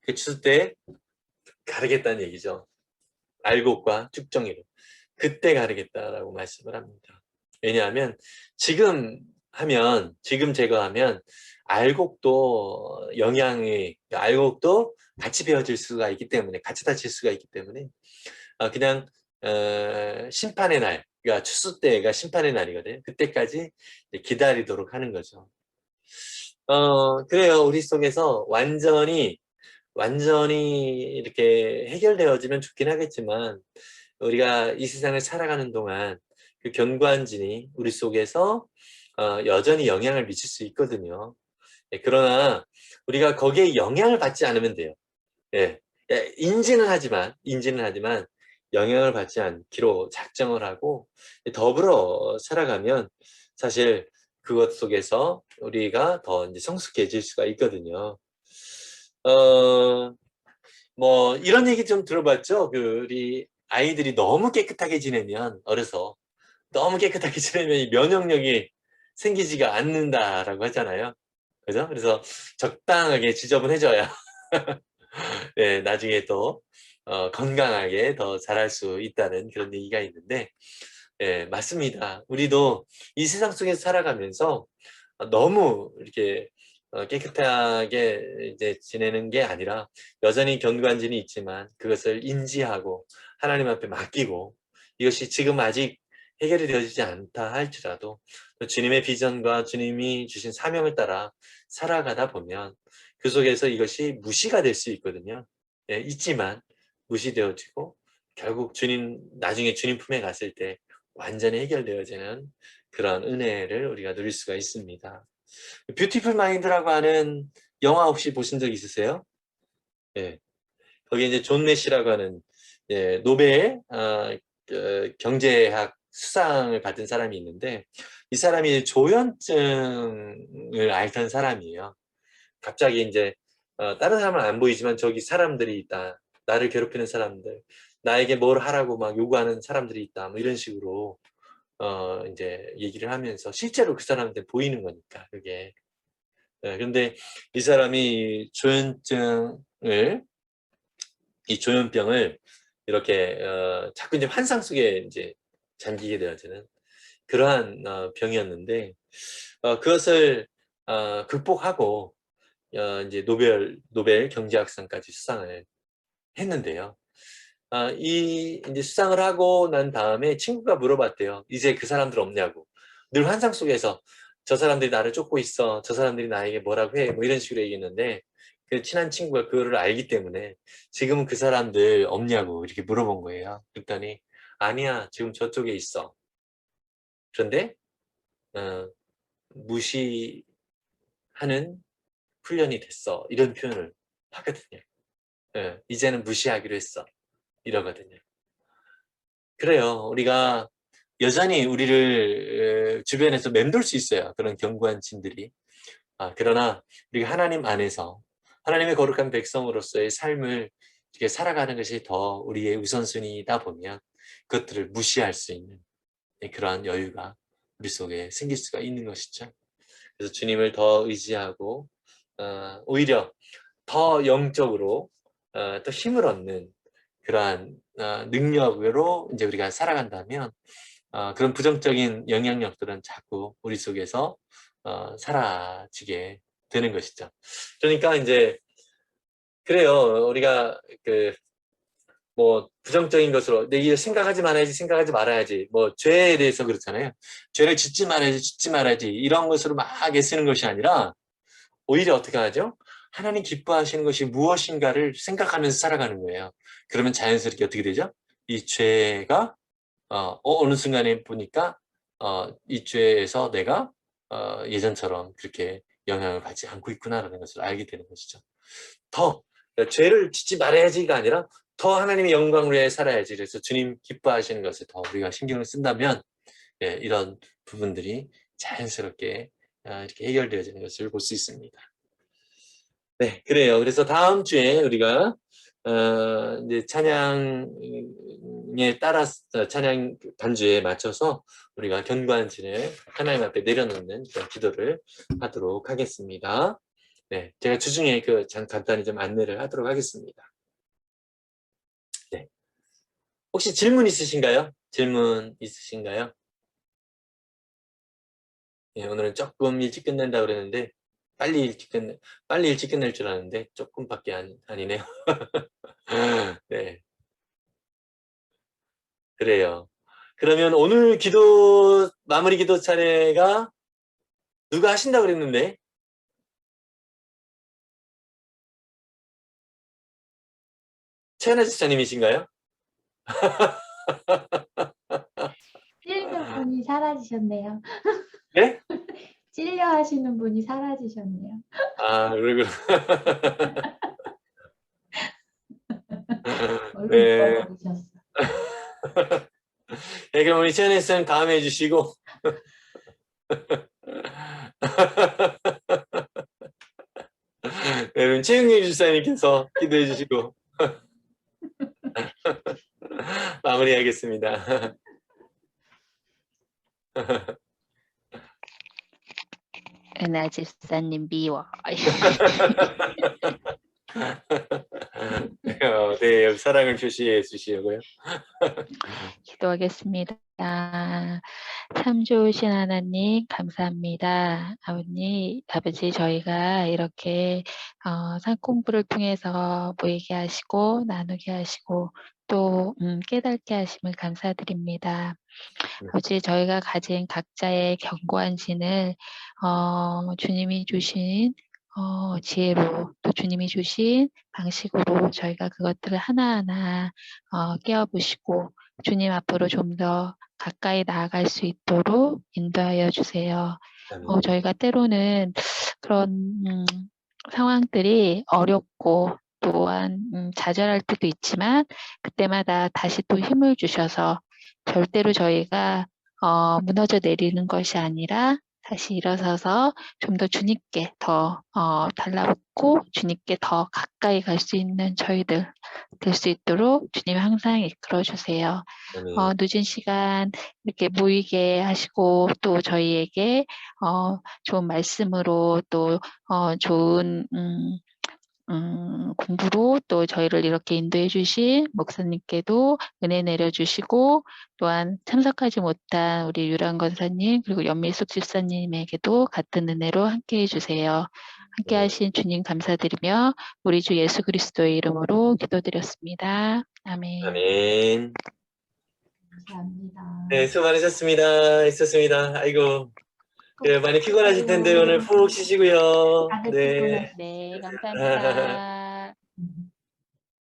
그 추수 때 가르겠다는 얘기죠. 알곡과 쭉정이로. 그때 가르겠다라고 말씀을 합니다. 왜냐하면 지금 제거하면 알곡도 알곡도 같이 베어질 수가 있기 때문에 같이 다칠 수가 있기 때문에 그냥 심판의 날, 그러니까 추수 때가 심판의 날이거든요. 그때까지 기다리도록 하는 거죠. 그래요. 우리 속에서 완전히 완전히 이렇게 해결되어지면 좋긴 하겠지만 우리가 이 세상을 살아가는 동안 그 견고한진이 우리 속에서 여전히 영향을 미칠 수 있거든요. 예, 그러나 우리가 거기에 영향을 받지 않으면 돼요. 예, 인지는 하지만 영향을 받지 않기로 작정을 하고 더불어 살아가면 사실 그것 속에서 우리가 더 이제 성숙해질 수가 있거든요. 뭐 이런 얘기 좀 들어봤죠? 우리 아이들이 너무 깨끗하게 지내면 어려서 너무 깨끗하게 지내면 이 면역력이 생기지가 않는다라고 하잖아요. 그죠? 그래서 적당하게 지저분해져야 네, 나중에 또 건강하게 더 자랄 수 있다는 그런 얘기가 있는데 예, 맞습니다. 우리도 이 세상 속에서 살아가면서 너무 이렇게 깨끗하게 이제 지내는 게 아니라 여전히 견고한진이 있지만 그것을 인지하고 하나님 앞에 맡기고 이것이 지금 아직 해결이 되어지지 않다 할지라도 또 주님의 비전과 주님이 주신 사명을 따라 살아가다 보면 그 속에서 이것이 무시가 될 수 있거든요. 예, 있지만 무시되어지고 결국 나중에 주님 품에 갔을 때 완전히 해결되어지는 그런 은혜를 우리가 누릴 수가 있습니다. 뷰티풀 마인드라고 하는 영화 혹시 보신 적 있으세요? 예. 거기 이제 존 내시라고 하는 예, 노벨 경제학 수상을 받은 사람이 있는데 이 사람이 조현증을 앓던 사람이에요. 갑자기 이제 다른 사람은 안 보이지만 저기 사람들이 있다. 나를 괴롭히는 사람들, 나에게 뭘 하라고 막 요구하는 사람들이 있다. 뭐 이런 식으로 이제 얘기를 하면서 실제로 그 사람한테 보이는 거니까 그게. 그런데 이 사람이 이 조현병을 이렇게 자꾸 이제 환상 속에 이제 잠기게 되어지는 그러한 병이었는데 그것을 극복하고 이제 노벨 경제학상까지 수상을 했는데요. 이제 수상을 하고 난 다음에 친구가 물어봤대요. 이제 그 사람들 없냐고. 늘 환상 속에서 저 사람들이 나를 쫓고 있어. 저 사람들이 나에게 뭐라고 해. 뭐 이런 식으로 얘기했는데 그 친한 친구가 그거를 알기 때문에 지금은 그 사람들 없냐고 이렇게 물어본 거예요. 그랬더니 아니야. 지금 저쪽에 있어. 그런데 어, 무시하는 훈련이 됐어. 이런 표현을 하거든요. 이제는 무시하기로 했어. 이러거든요. 그래요. 우리가 여전히 우리를 주변에서 맴돌 수 있어요. 그런 견고한 진들이. 그러나 우리가 하나님 안에서 하나님의 거룩한 백성으로서의 삶을 이렇게 살아가는 것이 더 우리의 우선순위이다 보면 그것들을 무시할 수 있는 그러한 여유가 우리 속에 생길 수가 있는 것이죠. 그래서 주님을 더 의지하고 오히려 더 영적으로 또 힘을 얻는 그러한 능력으로 이제 우리가 살아간다면 그런 부정적인 영향력들은 자꾸 우리 속에서 사라지게 되는 것이죠. 그러니까 이제 그래요. 우리가 뭐 부정적인 것으로 이게 생각하지 생각하지 말아야지. 뭐 죄에 대해서 그렇잖아요. 죄를 짓지 말아야지 이런 것으로 막 애쓰는 것이 아니라 오히려 어떻게 하죠? 하나님 기뻐하시는 것이 무엇인가를 생각하면서 살아가는 거예요. 그러면 자연스럽게 어떻게 되죠? 이 죄가 어느 순간에 보니까 이 죄에서 내가 예전처럼 그렇게 영향을 받지 않고 있구나라는 것을 알게 되는 것이죠. 더 죄를 짓지 말아야지가 아니라 더 하나님의 영광을 위해 살아야지. 그래서 주님 기뻐하시는 것을 더 우리가 신경을 쓴다면 이런 부분들이 자연스럽게 이렇게 해결되어지는 것을 볼 수 있습니다. 네, 그래요. 그래서 다음 주에 우리가 이제 찬양에 따라서 찬양 반주에 맞춰서 우리가 견고한 진을 하나님 앞에 내려놓는 그런 기도를 하도록 하겠습니다. 네, 제가 주중에 간단히 좀 안내를 하도록 하겠습니다. 네, 혹시 질문 있으신가요? 질문 있으신가요? 네, 오늘은 조금 일찍 끝낸다 그랬는데 빨리 일찍 끝낼 줄 알았는데 조금밖에 아니네요. 네, 그래요. 그러면 오늘 마무리 기도 차례가 누가 하신다고 그랬는데? 최하나 집사님이신가요? 찔리는 분이 사라지셨네요. 네? 찔려 하시는 분이 사라지셨네요. 아, 그리고 얼굴 네. 잃어버리셨어. 네, 그럼 우리 최하나 집사님 다음에 해주시고. 네, 그럼 최영림 집사님께서 기도해 주시고 마무리하겠습니다. 은하 집사님 미워. 네, 사랑을 표시해 주시고요. 기도하겠습니다. 참 좋으신 하나님 감사합니다. 아버지 저희가 이렇게 산 공부를 통해서 모이게 하시고 나누게 하시고 또 깨닫게 하심을 감사드립니다. 아버지 저희가 가진 각자의 견고한 신을 주님이 주신 지혜로 또 주님이 주신 방식으로 저희가 그것들을 하나하나 깨어보시고 주님 앞으로 좀 더 가까이 나아갈 수 있도록 인도하여 주세요. 저희가 때로는 그런 상황들이 어렵고 또한 좌절할 때도 있지만 그때마다 다시 또 힘을 주셔서 절대로 저희가 무너져 내리는 것이 아니라 다시 일어서서 좀 더 주님께 더 달라붙고 주님께 더 가까이 갈 수 있는 저희들 될 수 있도록 주님 항상 이끌어 주세요. 늦은 시간 이렇게 모이게 하시고 또 저희에게 좋은 말씀으로 또 좋은 공부로 또 저희를 이렇게 인도해 주신 목사님께도 은혜 내려주시고 또한 참석하지 못한 우리 유란 권사님 그리고 연미숙 집사님에게도 같은 은혜로 함께해 주세요. 함께 하신 주님 감사드리며 우리 주 예수 그리스도의 이름으로 기도드렸습니다. 아멘. 아멘. 감사합니다. 네, 수고 많으셨습니다. 있었습니다. 아이고, 네, 많이 피곤하실 텐데 오늘 푹 쉬시고요. 다들 네. 피곤하시- 네, 감사합니다.